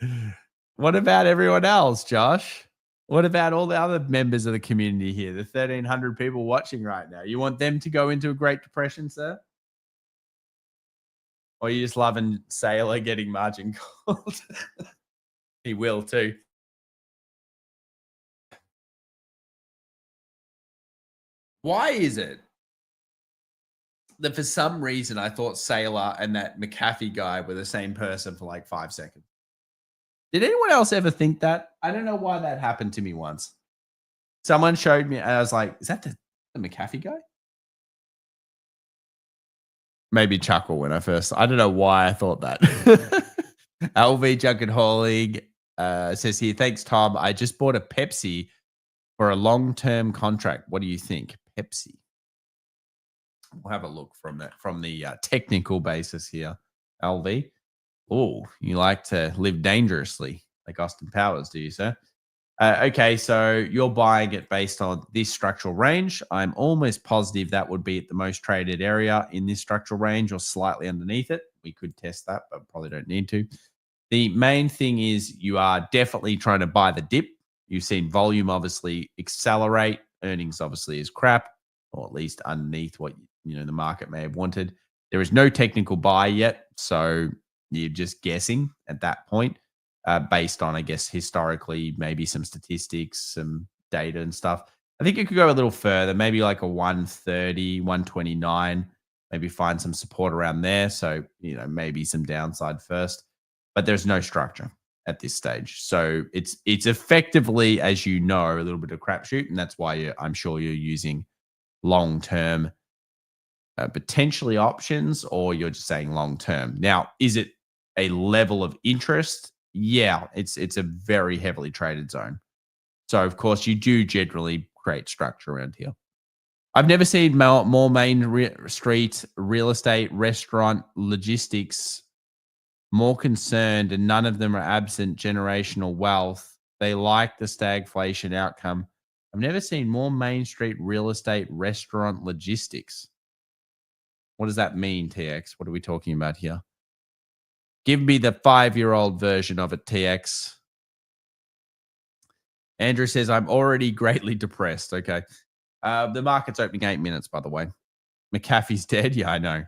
What about everyone else, Josh? What about all the other members of the community here, the 1,300 people watching right now? You want them to go into a Great Depression, sir? Or you just loving Sailor getting margin called? He will too. Why is it that for some reason I thought Sailor and that McAfee guy were the same person for like 5 seconds? Did anyone else ever think that? I don't know why that happened to me once. Someone showed me, and I was like, "Is that the McAfee guy?" Maybe chuckle when I first. I don't know why I thought that. LV Junket Hauling says here, thanks, Tom. I just bought a Pepsi for a long-term contract. What do you think? Pepsi. We'll have a look from the technical basis here. LV. Oh, you like to live dangerously, like Austin Powers, do you, sir? Okay, so you're buying it based on this structural range. I'm almost positive that would be at the most traded area in this structural range or slightly underneath it. We could test that, but probably don't need to. The main thing is you are definitely trying to buy the dip. You've seen volume obviously accelerate. Earnings obviously is crap, or at least underneath what the market may have wanted. There is no technical buy yet, so you're just guessing at that point. Based on, I guess, historically, maybe some statistics, some data and stuff. I think it could go a little further, maybe like a 130, 129, maybe find some support around there. So, maybe some downside first, but there's no structure at this stage. So it's effectively, as a little bit of crapshoot. And that's why I'm sure you're using long-term potentially options, or you're just saying long-term. Now, is it a level of interest? Yeah, it's a very heavily traded zone. So, of course, you do generally create structure around here. I've never seen more main street real estate, restaurant, logistics more concerned, and none of them are absent generational wealth. They like the stagflation outcome. I've never seen more main street real estate, restaurant, logistics. What does that mean, TX? What are we talking about here? Give me the 5-year-old version of it, TX. Andrew says, I'm already greatly depressed. Okay. The market's opening 8 minutes, by the way. McAfee's dead. Yeah, I know.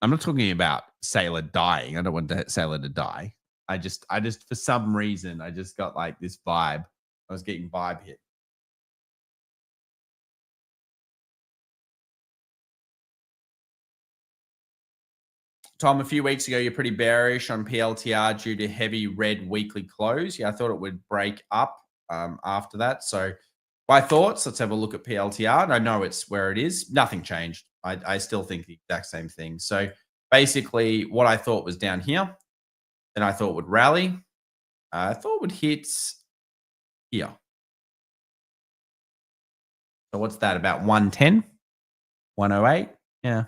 I'm not talking about Sailor dying. I don't want Sailor to die. I just, for some reason, I just got like this vibe. I was getting vibe hit. Tom, a few weeks ago, you're pretty bearish on PLTR due to heavy red weekly close. Yeah, I thought it would break up after that. So my thoughts, let's have a look at PLTR. And I know it's where it is. Nothing changed. I still think the exact same thing. So basically what I thought was down here, then I thought would rally. I thought would hit here. So what's that, about 110, 108? Yeah.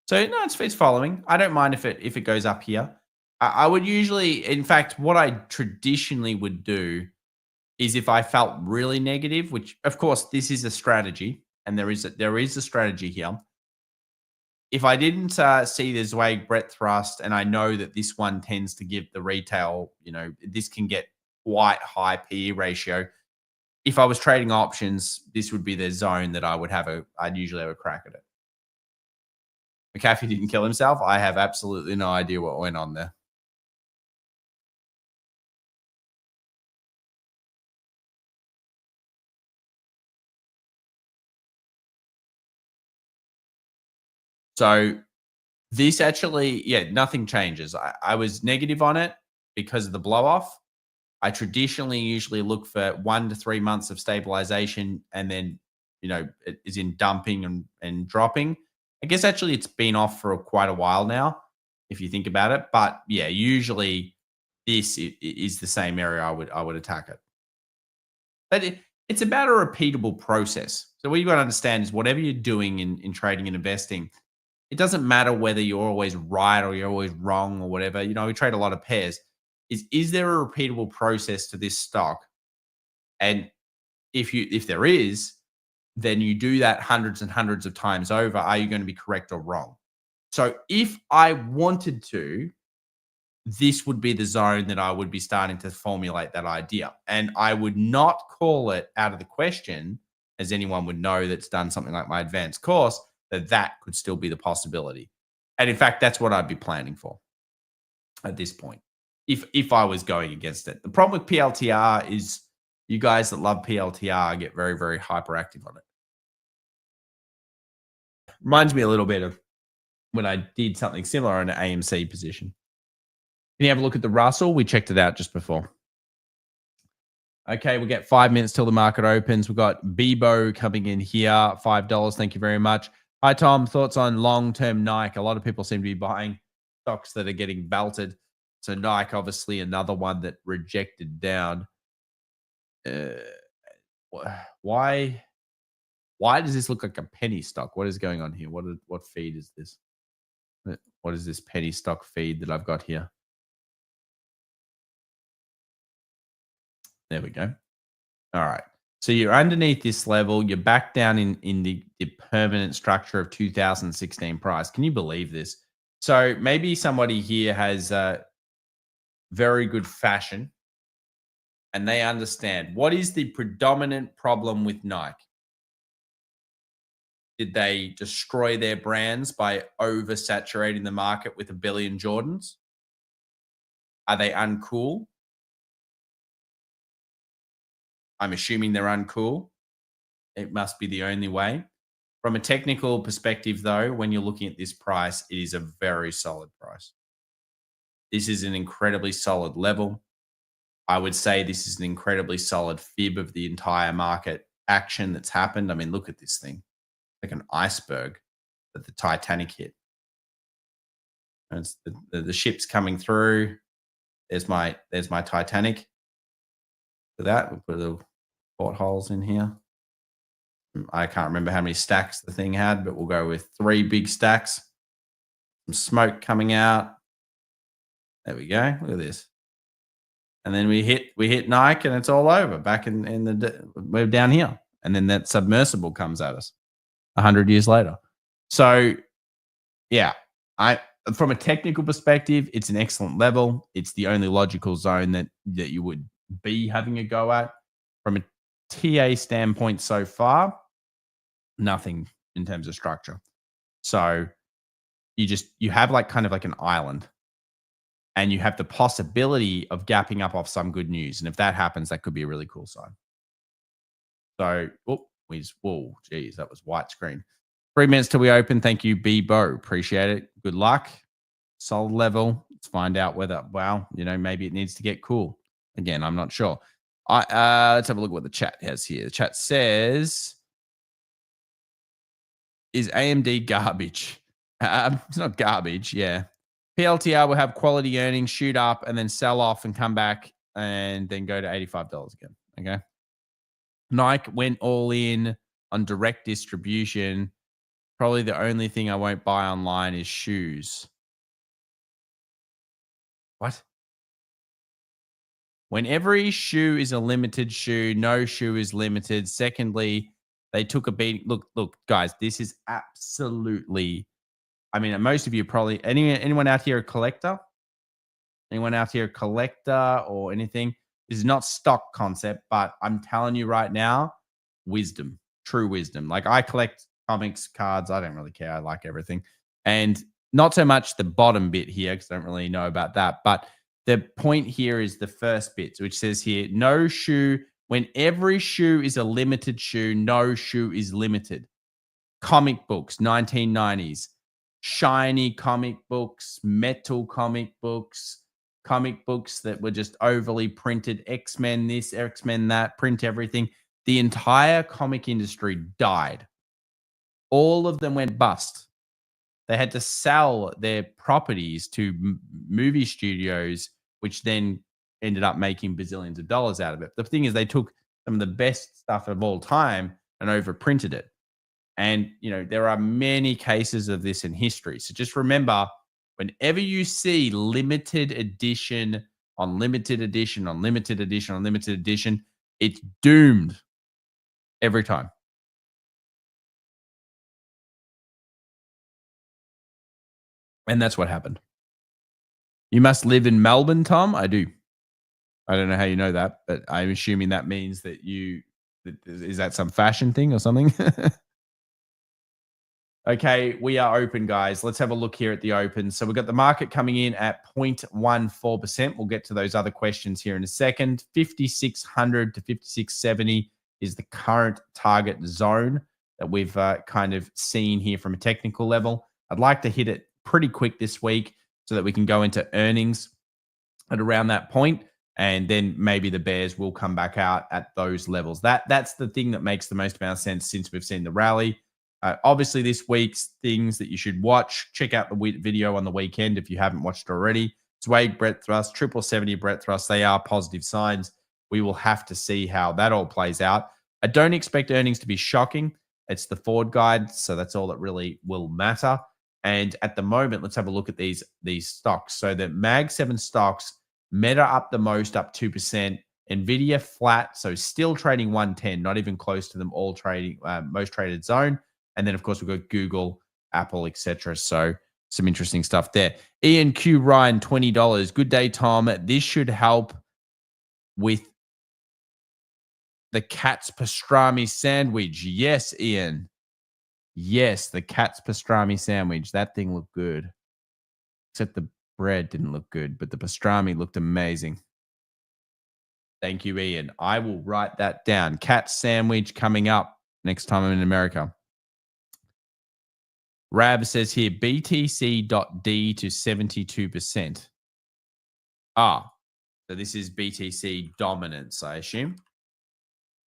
So no, it's following. I don't mind if it goes up here. I would usually, in fact, what I traditionally would do is if I felt really negative, which of course this is a strategy, and there is a strategy here. If I didn't see the Zweig breadth thrust, and I know that this one tends to give the retail, this can get quite high PE ratio. If I was trading options, this would be the zone that I'd usually have a crack at it. McAfee didn't kill himself. I have absolutely no idea what went on there. So this actually, nothing changes. I was negative on it because of the blow off. I traditionally usually look for 1 to 3 months of stabilization, and then, it is in dumping and dropping. I guess actually it's been off for quite a while now, if you think about it. But yeah, usually this is the same area I would attack it. But it's about a repeatable process. So what you've got to understand is whatever you're doing in trading and investing, it doesn't matter whether you're always right or you're always wrong or whatever. We trade a lot of pairs. Is there a repeatable process to this stock? And if there is, then you do that hundreds and hundreds of times over. Are you going to be correct or wrong? So if I wanted to, this would be the zone that I would be starting to formulate that idea. And I would not call it out of the question, as anyone would know that's done something like my advanced course, that could still be the possibility. And in fact, that's what I'd be planning for at this point, if I was going against it. The problem with PLTR is you guys that love PLTR get very, very hyperactive on it. Reminds me a little bit of when I did something similar on an AMC position. Can you have a look at the Russell? We checked it out just before. Okay, we get 5 minutes till the market opens. We've got Bebo coming in here, $5. Thank you very much. Hi, Tom. Thoughts on long-term Nike? A lot of people seem to be buying stocks that are getting belted. So Nike, obviously, another one that rejected down. Why does this look like a penny stock? What is going on here? What feed is this? What is this penny stock feed that I've got here? There we go. All right. So you're underneath this level. You're back down in the permanent structure of 2016 price. Can you believe this? So maybe somebody here has very good fashion and they understand what is the predominant problem with Nike. Did they destroy their brands by oversaturating the market with a billion Jordans? Are they uncool? I'm assuming they're uncool. It must be the only way. From a technical perspective, though, when you're looking at this price, it is a very solid price. This is an incredibly solid level. I would say this is an incredibly solid fib of the entire market action that's happened. I mean, look at this thing. Like an iceberg that the Titanic hit. And it's the ship's coming through. There's my Titanic. For that, we'll put little portholes in here. I can't remember how many stacks the thing had, but we'll go with 3 big stacks. Some smoke coming out. There we go. Look at this. And then we hit Nike and it's all over. Back we're down here. And then that submersible comes at us 100 years later. So yeah, from a technical perspective, it's an excellent level. It's the only logical zone that you would be having a go at. From a TA standpoint so far, nothing in terms of structure. So you have like kind of like an island and you have the possibility of gapping up off some good news. And if that happens, that could be a really cool sign. So, whoa, geez, that was white screen. 3 minutes till we open. Thank you, Bebo. Appreciate it. Good luck. Solid level. Let's find out whether, maybe it needs to get cool. Again, I'm not sure. Let's have a look at what the chat has here. The chat says, is AMD garbage? It's not garbage. Yeah. PLTR will have quality earnings, shoot up, and then sell off and come back and then go to $85 again. Okay. Nike went all in on direct distribution. Probably the only thing I won't buy online is shoes. What? When every shoe is a limited shoe, no shoe is limited. Secondly, they took a beating. Look, guys, this is absolutely. I mean, most of you probably anyone out here a collector? Anyone out here a collector or anything? This is not stock concept, but I'm telling you right now, wisdom, true wisdom. Like I collect comics, cards. I don't really care. I like everything. And not so much the bottom bit here because I don't really know about that. But the point here is the first bit, which says here, no shoe. When every shoe is a limited shoe, no shoe is limited. Comic books, 1990s. Shiny comic books, metal comic books that were just overly printed, X-Men this, X-Men that, print everything. The entire comic industry died. All of them went bust. They had to sell their properties to movie studios, which then ended up making bazillions of dollars out of it. The thing is, they took some of the best stuff of all time and overprinted it. And, there are many cases of this in history. So just remember, whenever you see limited edition on limited edition on limited edition on limited edition, it's doomed every time. And that's what happened. You must live in Melbourne, Tom? I do. I don't know how you know that, but I'm assuming that means that is that some fashion thing or something? Okay, we are open, guys. Let's have a look here at the open. So we've got the market coming in at 0.14%. We'll get to those other questions here in a second. 5,600 to 5,670 is the current target zone that we've kind of seen here from a technical level. I'd like to hit it pretty quick this week so that we can go into earnings at around that point, and then maybe the bears will come back out at those levels. That's the thing that makes the most amount of sense since we've seen the rally. Obviously, this week's things that you should watch. Check out the video on the weekend if you haven't watched it already. Swag breadth thrust, 770 breadth thrust. They are positive signs. We will have to see how that all plays out. I don't expect earnings to be shocking. It's the forward guide, so that's all that really will matter. And at the moment, let's have a look at these stocks. So the Mag 7 stocks, Meta up the most, up 2%. NVDA flat, so still trading 110, not even close to them all trading, most traded zone. And then, of course, we've got Google, Apple, etc. So some interesting stuff there. Ian Q. Ryan, $20. Good day, Tom. This should help with the cat's pastrami sandwich. Yes, Ian. Yes, the cat's pastrami sandwich. That thing looked good. Except the bread didn't look good, but the pastrami looked amazing. Thank you, Ian. I will write that down. Cat sandwich coming up next time I'm in America. Rab says here, BTC.D to 72%. So this is BTC dominance, I assume.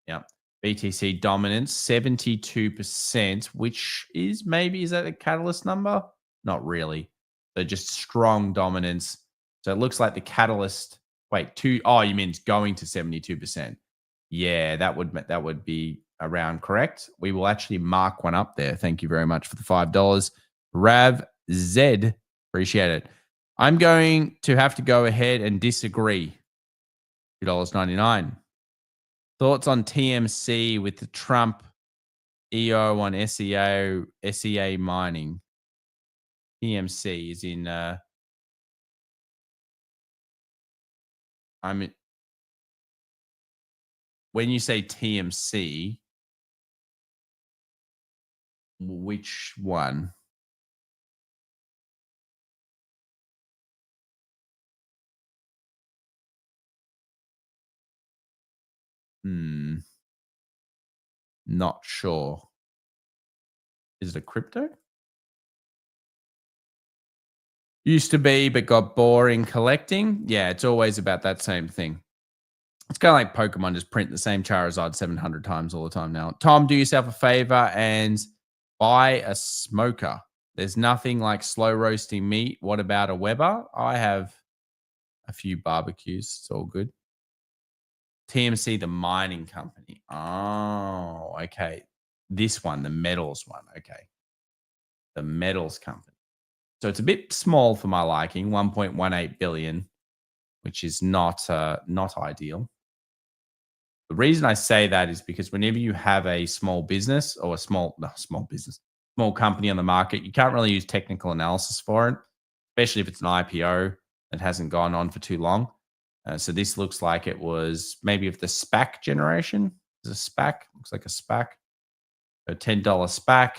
Yeah. BTC dominance, 72%, which is that a catalyst number? Not really. So just strong dominance. So it looks like the catalyst, you mean it's going to 72%. Yeah, that would be around correct. We will actually mark one up there. Thank you very much for the $5. Rav Z, appreciate it. I'm going to have to go ahead and disagree. $2.99. Thoughts on TMC with the Trump EO on SEA mining? TMC is in when you say TMC, which one? Not sure. Is it a crypto? Used to be, but got boring collecting. Yeah, it's always about that same thing. It's kind of like Pokemon, just print the same Charizard 700 times all the time now. Tom, do yourself a favor and buy a smoker. There's nothing like slow roasting meat. What about a Weber? I have a few barbecues. It's all good. TMC, the mining company. Oh, okay. This one, the metals one. Okay. The metals company. So it's a bit small for my liking, 1.18 billion, which is not ideal. The reason I say that is because whenever you have a small business or small company on the market, you can't really use technical analysis for it, especially if it's an IPO that hasn't gone on for too long. So this looks like it was maybe of the SPAC generation. There's a SPAC, looks like a SPAC. A $10 SPAC,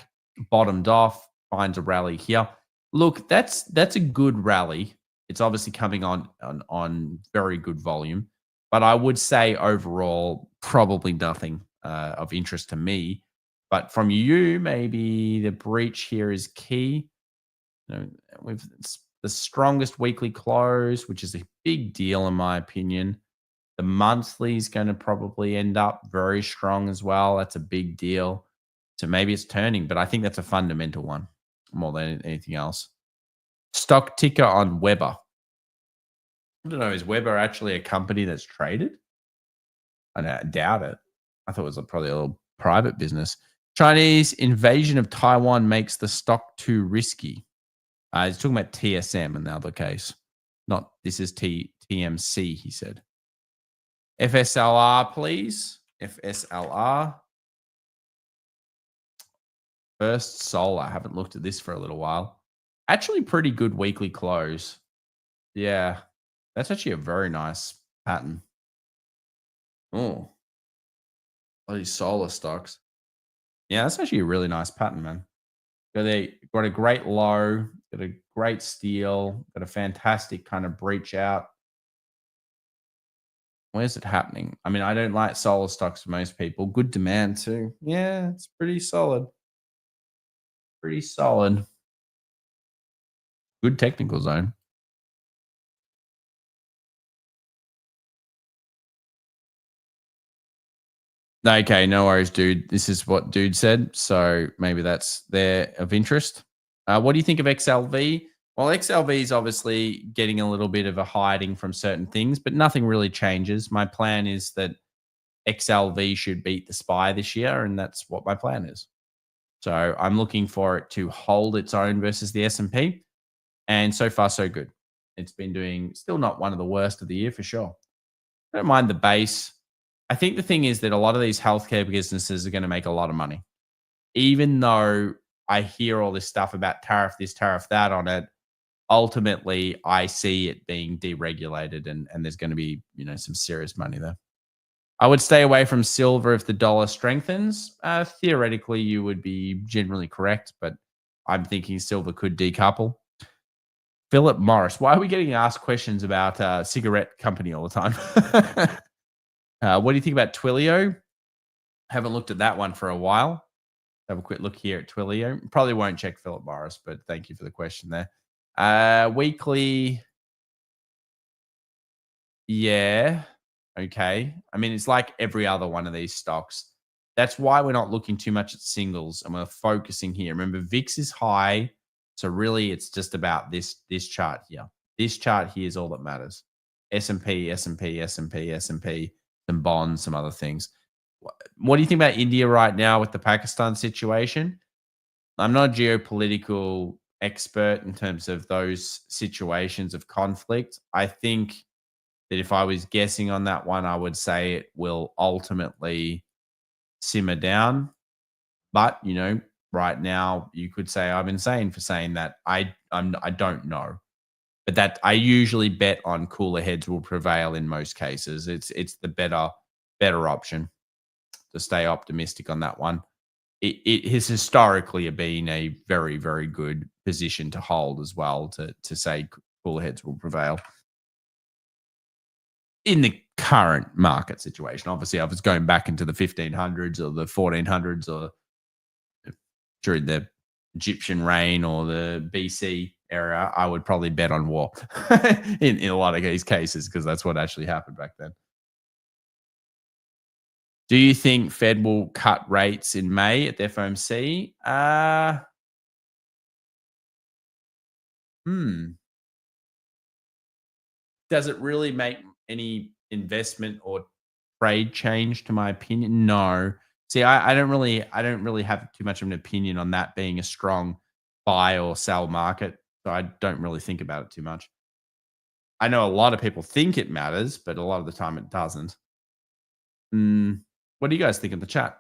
bottomed off, finds a rally here. Look, that's a good rally. It's obviously coming on very good volume. But I would say overall, probably nothing of interest to me. But from you, maybe the breach here is key. We've the strongest weekly close, which is a big deal in my opinion. The monthly is going to probably end up very strong as well. That's a big deal. So maybe it's turning, but I think that's a fundamental one more than anything else. Stock ticker on Weber. I don't know. Is Weber actually a company that's traded? I doubt it. I thought it was probably a little private business. Chinese invasion of Taiwan makes the stock too risky. He's talking about TSM in the other case. This is TMC, he said. FSLR, please. FSLR. First Solar. I haven't looked at this for a little while. Actually, pretty good weekly close. Yeah, that's actually a very nice pattern. Oh, all these solar stocks. Yeah, that's actually a really nice pattern, man. Got a great low, got a great steal, got a fantastic kind of breach out. Where's it happening? I mean, I don't like solar stocks for most people. Good demand too. Yeah, it's pretty solid. Pretty solid. Good technical zone. Okay, no worries, dude. This is what dude said. So maybe that's there of interest. What do you think of XLV? Well, XLV is obviously getting a little bit of a hiding from certain things, but nothing really changes. My plan is that XLV should beat the SPY this year, and that's what my plan is. So I'm looking for it to hold its own versus the S&P, and so far so good. It's been doing still not one of the worst of the year for sure. I don't mind the base. I think the thing is that a lot of these healthcare businesses are going to make a lot of money. Even though I hear all this stuff about tariff this, tariff that on it, ultimately I see it being deregulated and there's going to be, some serious money there. I would stay away from silver if the dollar strengthens. Theoretically, you would be generally correct, but I'm thinking silver could decouple. Philip Morris. Why are we getting asked questions about cigarette company all the time? What do you think about Twilio? Haven't looked at that one for a while. Have a quick look here at Twilio. Probably won't check Philip Morris, but thank you for the question there. Weekly. Yeah. Okay. I mean, it's like every other one of these stocks. That's why we're not looking too much at singles and we're focusing here. Remember, VIX is high. So really it's just about this chart here. This chart here is all that matters. S&P, S&P, S&P, S&P, some bonds, some other things. What do you think about India right now with the Pakistan situation? I'm not a geopolitical expert in terms of those situations of conflict. I think that if I was guessing on that one, I would say it will ultimately simmer down. But right now you could say I'm insane for saying that. I don't know, but that I usually bet on cooler heads will prevail in most cases. It's the better option to stay optimistic on that one. It has historically been a very, very good position to hold as well, to say cooler heads will prevail in the current market situation. Obviously, I was going back into the 1500s or the 1400s or during the Egyptian reign or the BC era, I would probably bet on war in a lot of these cases because that's what actually happened back then. Do you think Fed will cut rates in May at the FOMC? Hmm. Does it really make any investment or trade change to my opinion? No. See, I don't really have too much of an opinion on that being a strong buy or sell market. So I don't really think about it too much. I know a lot of people think it matters, but a lot of the time it doesn't. What do you guys think in the chat?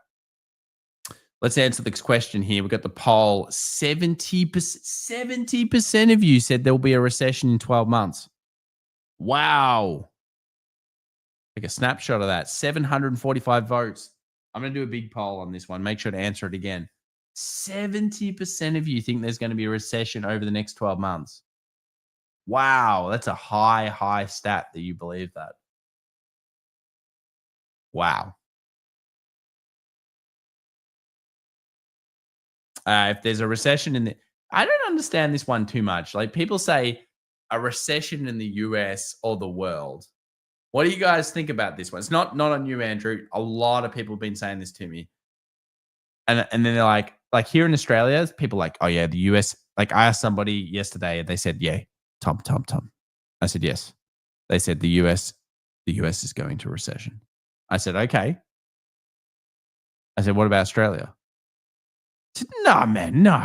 Let's answer this question here. We've got the poll. 70% of you said there will be a recession in 12 months. Wow. Take a snapshot of that. 745 votes. I'm going to do a big poll on this one. Make sure to answer it again. 70% of you think there's going to be a recession over the next 12 months. Wow. That's a high stat that you believe that. Wow. If there's a recession in the, I don't understand this one too much. Like people say a recession in the US or the world. What do you guys think about this one? It's not on you, Andrew. A lot of people have been saying this to me. And then they're like here in Australia, people are like, oh yeah, the US. Like I asked somebody yesterday, and they said, yeah, Tom. I said, yes. They said the US is going to recession. I said, okay. I said, what about Australia? I said, no, man, no.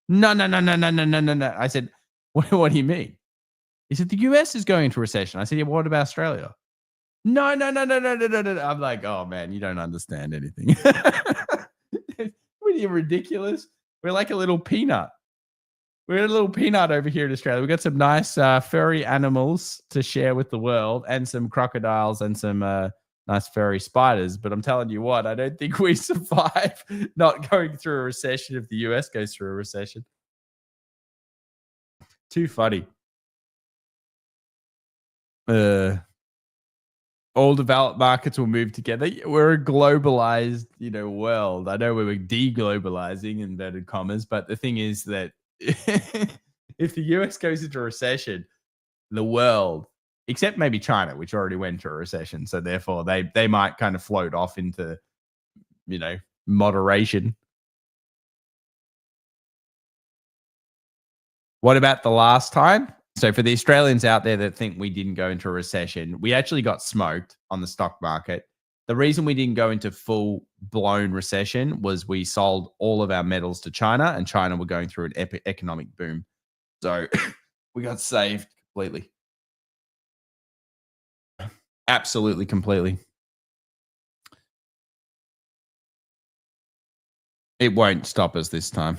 No. I said, what do you mean? He said, the US is going into recession. I said, yeah, what about Australia? No. I'm like, oh man, you don't understand anything. What are you ridiculous? We're like a little peanut. We're a little peanut over here in Australia. We've got some nice furry animals to share with the world and some crocodiles and some nice furry spiders. But I'm telling you what, I don't think we survive not going through a recession if the US goes through a recession. Too funny. Uh, all developed markets will move together. We're a globalized, world. I know we were deglobalizing inverted commas, but the thing is that if the US goes into a recession, the world, except maybe China, which already went into a recession, so therefore they might kind of float off into moderation. What about the last time? So for the Australians out there that think we didn't go into a recession, we actually got smoked on the stock market. The reason we didn't go into full blown recession was we sold all of our metals to China, and China were going through an economic boom. So we got saved completely. Absolutely, completely. It won't stop us this time.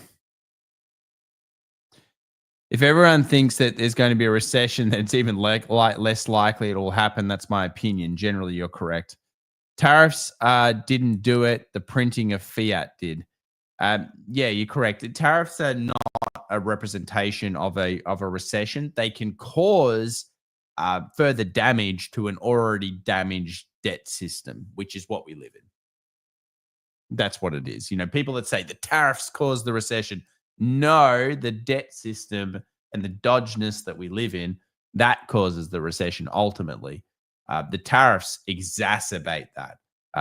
If everyone thinks that there's going to be a recession, then it's even less likely it will happen. That's my opinion. Generally, you're correct. Tariffs didn't do it. The printing of fiat did. Yeah, you're correct. Tariffs are not a representation of a recession. They can cause further damage to an already damaged debt system, which is what we live in. That's what it is. People that say the tariffs caused the recession. No, the debt system and the dodginess that we live in, that causes the recession ultimately. The tariffs exacerbate that,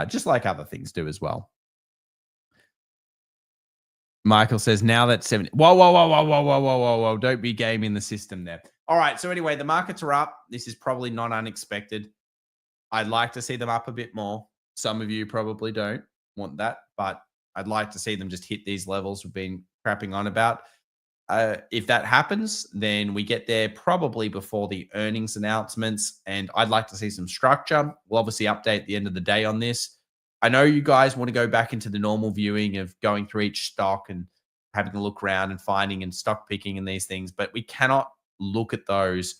just like other things do as well. Michael says, now that 70. Whoa, whoa, whoa, whoa, whoa, whoa, whoa, whoa, whoa. Don't be gaming the system there. All right. So, anyway, the markets are up. This is probably not unexpected. I'd like to see them up a bit more. Some of you probably don't want that, but I'd like to see them just hit these levels we've been crapping on about. If that happens, then we get there probably before the earnings announcements, and I'd like to see some structure. We'll obviously update at the end of the day on this. I know you guys want to go back into the normal viewing of going through each stock and having a look around and finding and stock picking and these things, but we cannot look at those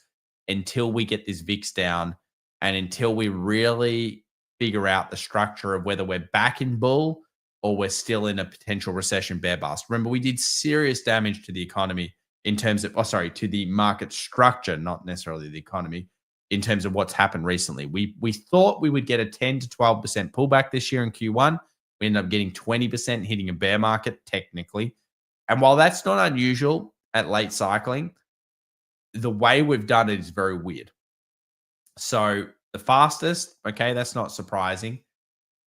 until we get this VIX down and until we really figure out the structure of whether we're back in bull or we're still in a potential recession bear bust. Remember, we did serious damage to the economy in terms of, to the market structure, not necessarily the economy, in terms of what's happened recently. We thought we would get a 10 to 12% pullback this year in Q1. We ended up getting 20%, hitting a bear market technically. And while that's not unusual at late cycling, the way we've done it is very weird. So the fastest, okay, that's not surprising.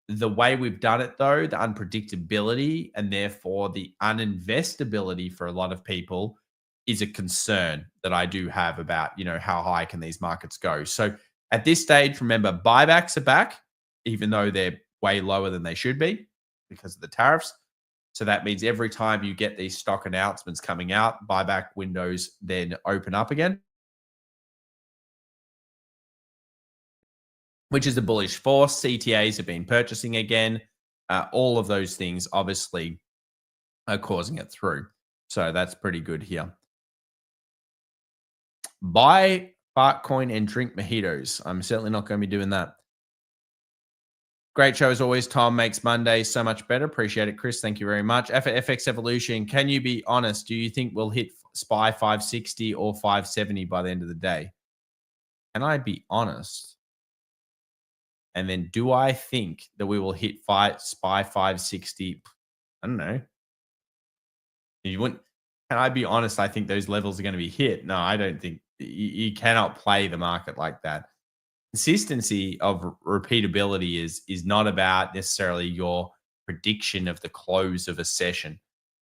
The way we've done it, though, the unpredictability and therefore the uninvestability for a lot of people is a concern that I do have about, how high can these markets go. So at this stage, remember, buybacks are back, even though they're way lower than they should be because of the tariffs. So that means every time you get these stock announcements coming out, buyback windows then open up again, which is a bullish force. CTAs have been purchasing again. All of those things obviously are causing it through. So that's pretty good here. Buy Fartcoin and drink mojitos. I'm certainly not going to be doing that. Great show as always. Tom makes Monday so much better. Appreciate it, Chris. Thank you very much. FX Evolution, can you be honest? Do you think we'll hit SPY 560 or 570 by the end of the day? Can I be honest? And then do I think that we will hit SPY 560? I don't know. You wouldn't. Can I be honest? I think those levels are going to be hit. No, I don't think you cannot play the market like that. Consistency of repeatability is not about necessarily your prediction of the close of a session.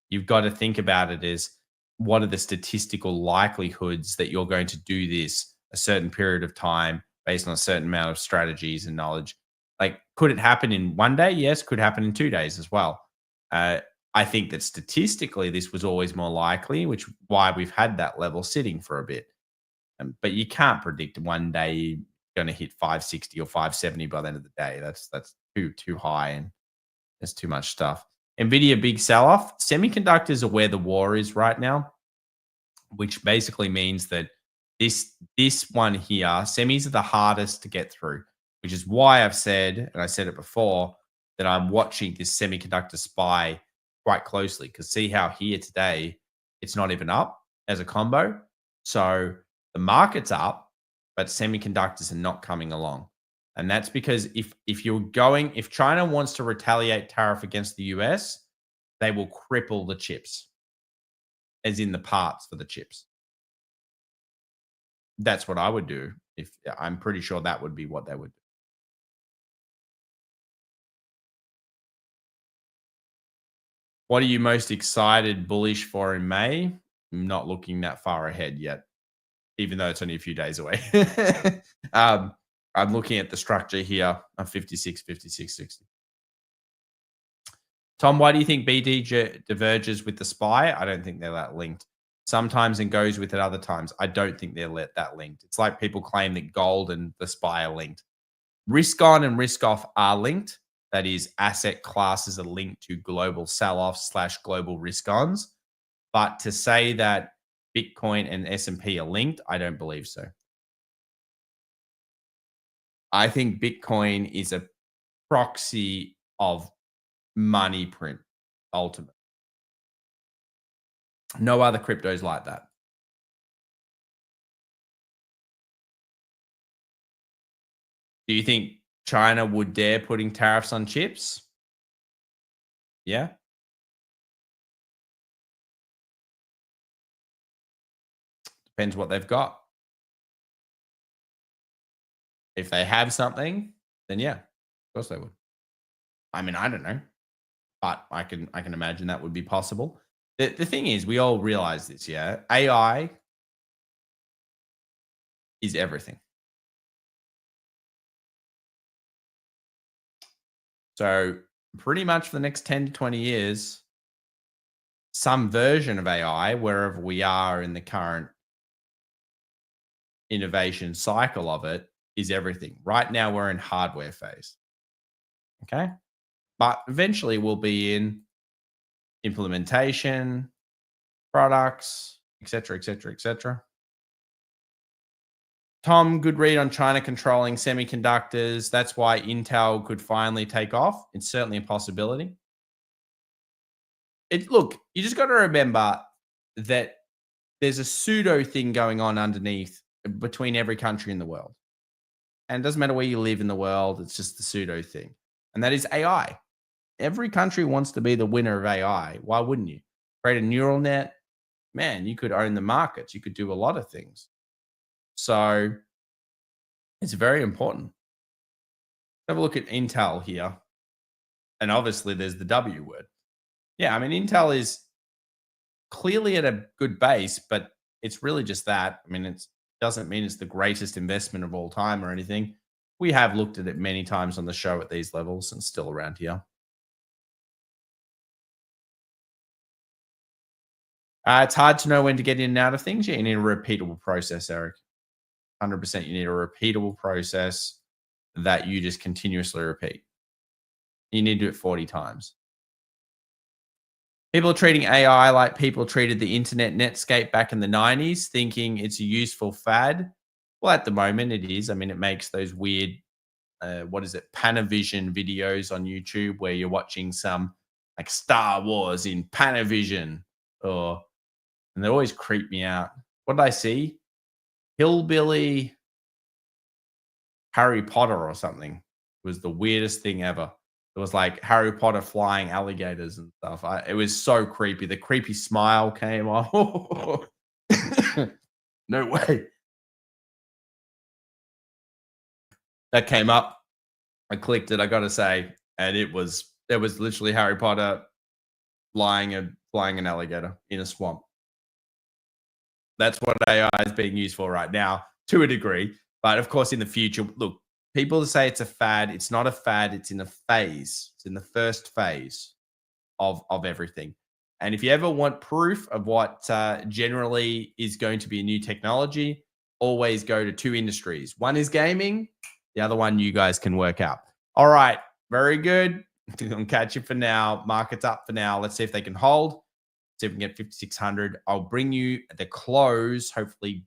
You've got to think about it as what are the statistical likelihoods that you're going to do this a certain period of time based on a certain amount of strategies and knowledge. Like, could it happen in one day? Yes. Could happen in 2 days as well. I think that statistically this was always more likely, which why we've had that level sitting for a bit. But you can't predict one day you're going to hit 560 or 570 by the end of the day. That's too high and there's too much stuff. NVIDIA big sell-off. Semiconductors are where the war is right now. which basically means that this one here, semis are the hardest to get through, which is why I've said, and I said it before, that I'm watching this semiconductor SPY quite closely, because see how here today it's not even up as a combo. So the market's up, but semiconductors are not coming along. And that's because if China wants to retaliate tariff against the US, they will cripple the chips, as in the parts for the chips. That's what I would do. If I'm pretty sure that would be what they would do. What are you most excited bullish for in May? I'm not looking that far ahead yet, even though it's only a few days away. I'm looking at the structure here of 56, 56, 60. Tom, why do you think BD diverges with the SPY? I don't think they're that linked. Sometimes and goes with it other times. I don't think they're that linked. It's like people claim that gold and the SPY are linked. Risk on and risk off are linked. That is, asset classes are linked to global sell-offs / global risk ons. But to say that Bitcoin and S&P are linked, I don't believe so. I think Bitcoin is a proxy of money print, ultimately. No other cryptos like that. Do you think China would dare putting tariffs on chips? Yeah. Depends what they've got. If they have something, then yeah, of course they would. I mean, I don't know, but I can imagine that would be possible. The thing is, we all realize this, yeah. AI is everything. So pretty much for the next 10 to 20 years, some version of AI, wherever we are in the current innovation cycle of it, is everything. Right now, we're in hardware phase. Okay. But eventually we'll be in implementation, products, etc., etc., etc. Tom, good read on China controlling semiconductors. That's why Intel could finally take off. It's certainly a possibility. Look, you just got to remember that there's a pseudo thing going on underneath between every country in the world. And it doesn't matter where you live in the world, it's just the pseudo thing. And that is AI. Every country wants to be the winner of AI. Why wouldn't you? Create a neural net. Man, you could own the markets. You could do a lot of things. So it's very important. Have a look at Intel here. And obviously there's the W word. Yeah, I mean, Intel is clearly at a good base, but it's really just that. I mean, it doesn't mean it's the greatest investment of all time or anything. We have looked at it many times on the show at these levels and still around here. It's hard to know when to get in and out of things. Yeah, you need a repeatable process, Eric. 100%. You need a repeatable process that you just continuously repeat. You need to do it 40 times. People are treating AI like people treated the internet Netscape back in the 90s, thinking it's a useful fad. Well, at the moment it is. I mean, it makes those weird, Panavision videos on YouTube where you're watching some like Star Wars in Panavision, and they always creep me out. What did I see? Hillbilly Harry Potter or something. It was the weirdest thing ever. It was like Harry Potter flying alligators and stuff. It was so creepy. The creepy smile came off. No way. That came up. I clicked it, I got to say, and it was literally Harry Potter flying an alligator in a swamp. That's what AI is being used for right now, to a degree. But of course, in the future, look, people say it's a fad. It's not a fad. It's in a phase. It's in the first phase of everything. And if you ever want proof of what generally is going to be a new technology, always go to two industries. One is gaming. The other one you guys can work out. All right. Very good. I'll catch you for now. Market's up for now. Let's see if they can hold. See if we can get 5,600. I'll bring you the close, hopefully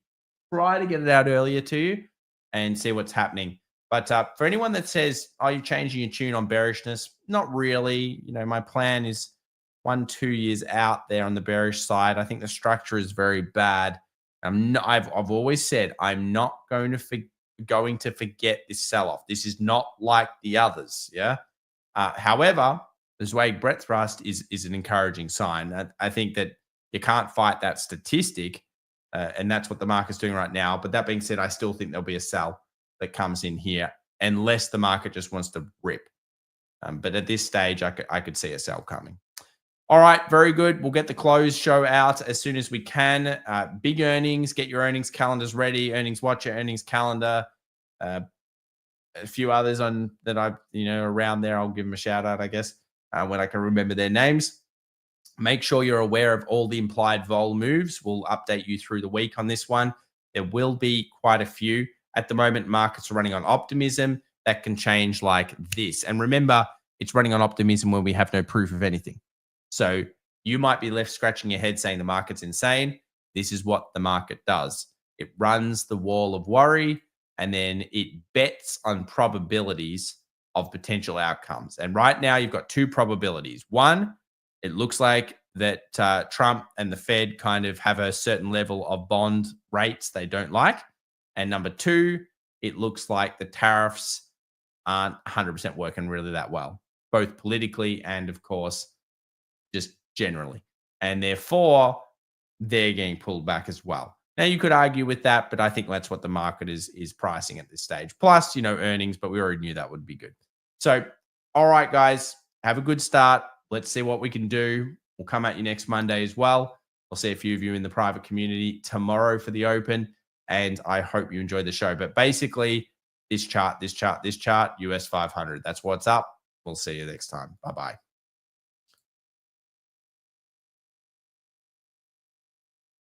try to get it out earlier to you and see what's happening. But for anyone that says, are you changing your tune on bearishness? Not really. My plan is 1-2 years out there on the bearish side. I think the structure is very bad. I've always said I'm not going to forget this sell-off. This is not like the others. Yeah. However, the Zweig breadth thrust is an encouraging sign. I think that you can't fight that statistic, and that's what the market's doing right now. But that being said, I still think there'll be a sell that comes in here unless the market just wants to rip. But at this stage, I could see a sell coming. All right, very good. We'll get the close show out as soon as we can. Big earnings. Get your earnings calendars ready. Earnings watcher, earnings calendar. A few others on that around there. I'll give them a shout out, I guess, when I can remember their names. Make sure you're aware of all the implied vol moves. We'll update you through the week on this one. There will be quite a few. At the moment, markets are running on optimism. That can change like this. And remember, it's running on optimism when we have no proof of anything. So you might be left scratching your head saying the market's insane. This is what the market does. It runs the wall of worry, and then it bets on probabilities of potential outcomes. And right now, you've got two probabilities. One, it looks like that Trump and the Fed kind of have a certain level of bond rates they don't like. And number two, it looks like the tariffs aren't 100% working really that well, both politically and, of course, just generally. And therefore, they're getting pulled back as well. Now, you could argue with that, but I think that's what the market is pricing at this stage. Plus, earnings, but we already knew that would be good. So, all right, guys, have a good start. Let's see what we can do. We'll come at you next Monday as well. I'll see a few of you in the private community tomorrow for the open, and I hope you enjoyed the show. But basically, this chart, US 500, that's what's up. We'll see you next time. Bye-bye.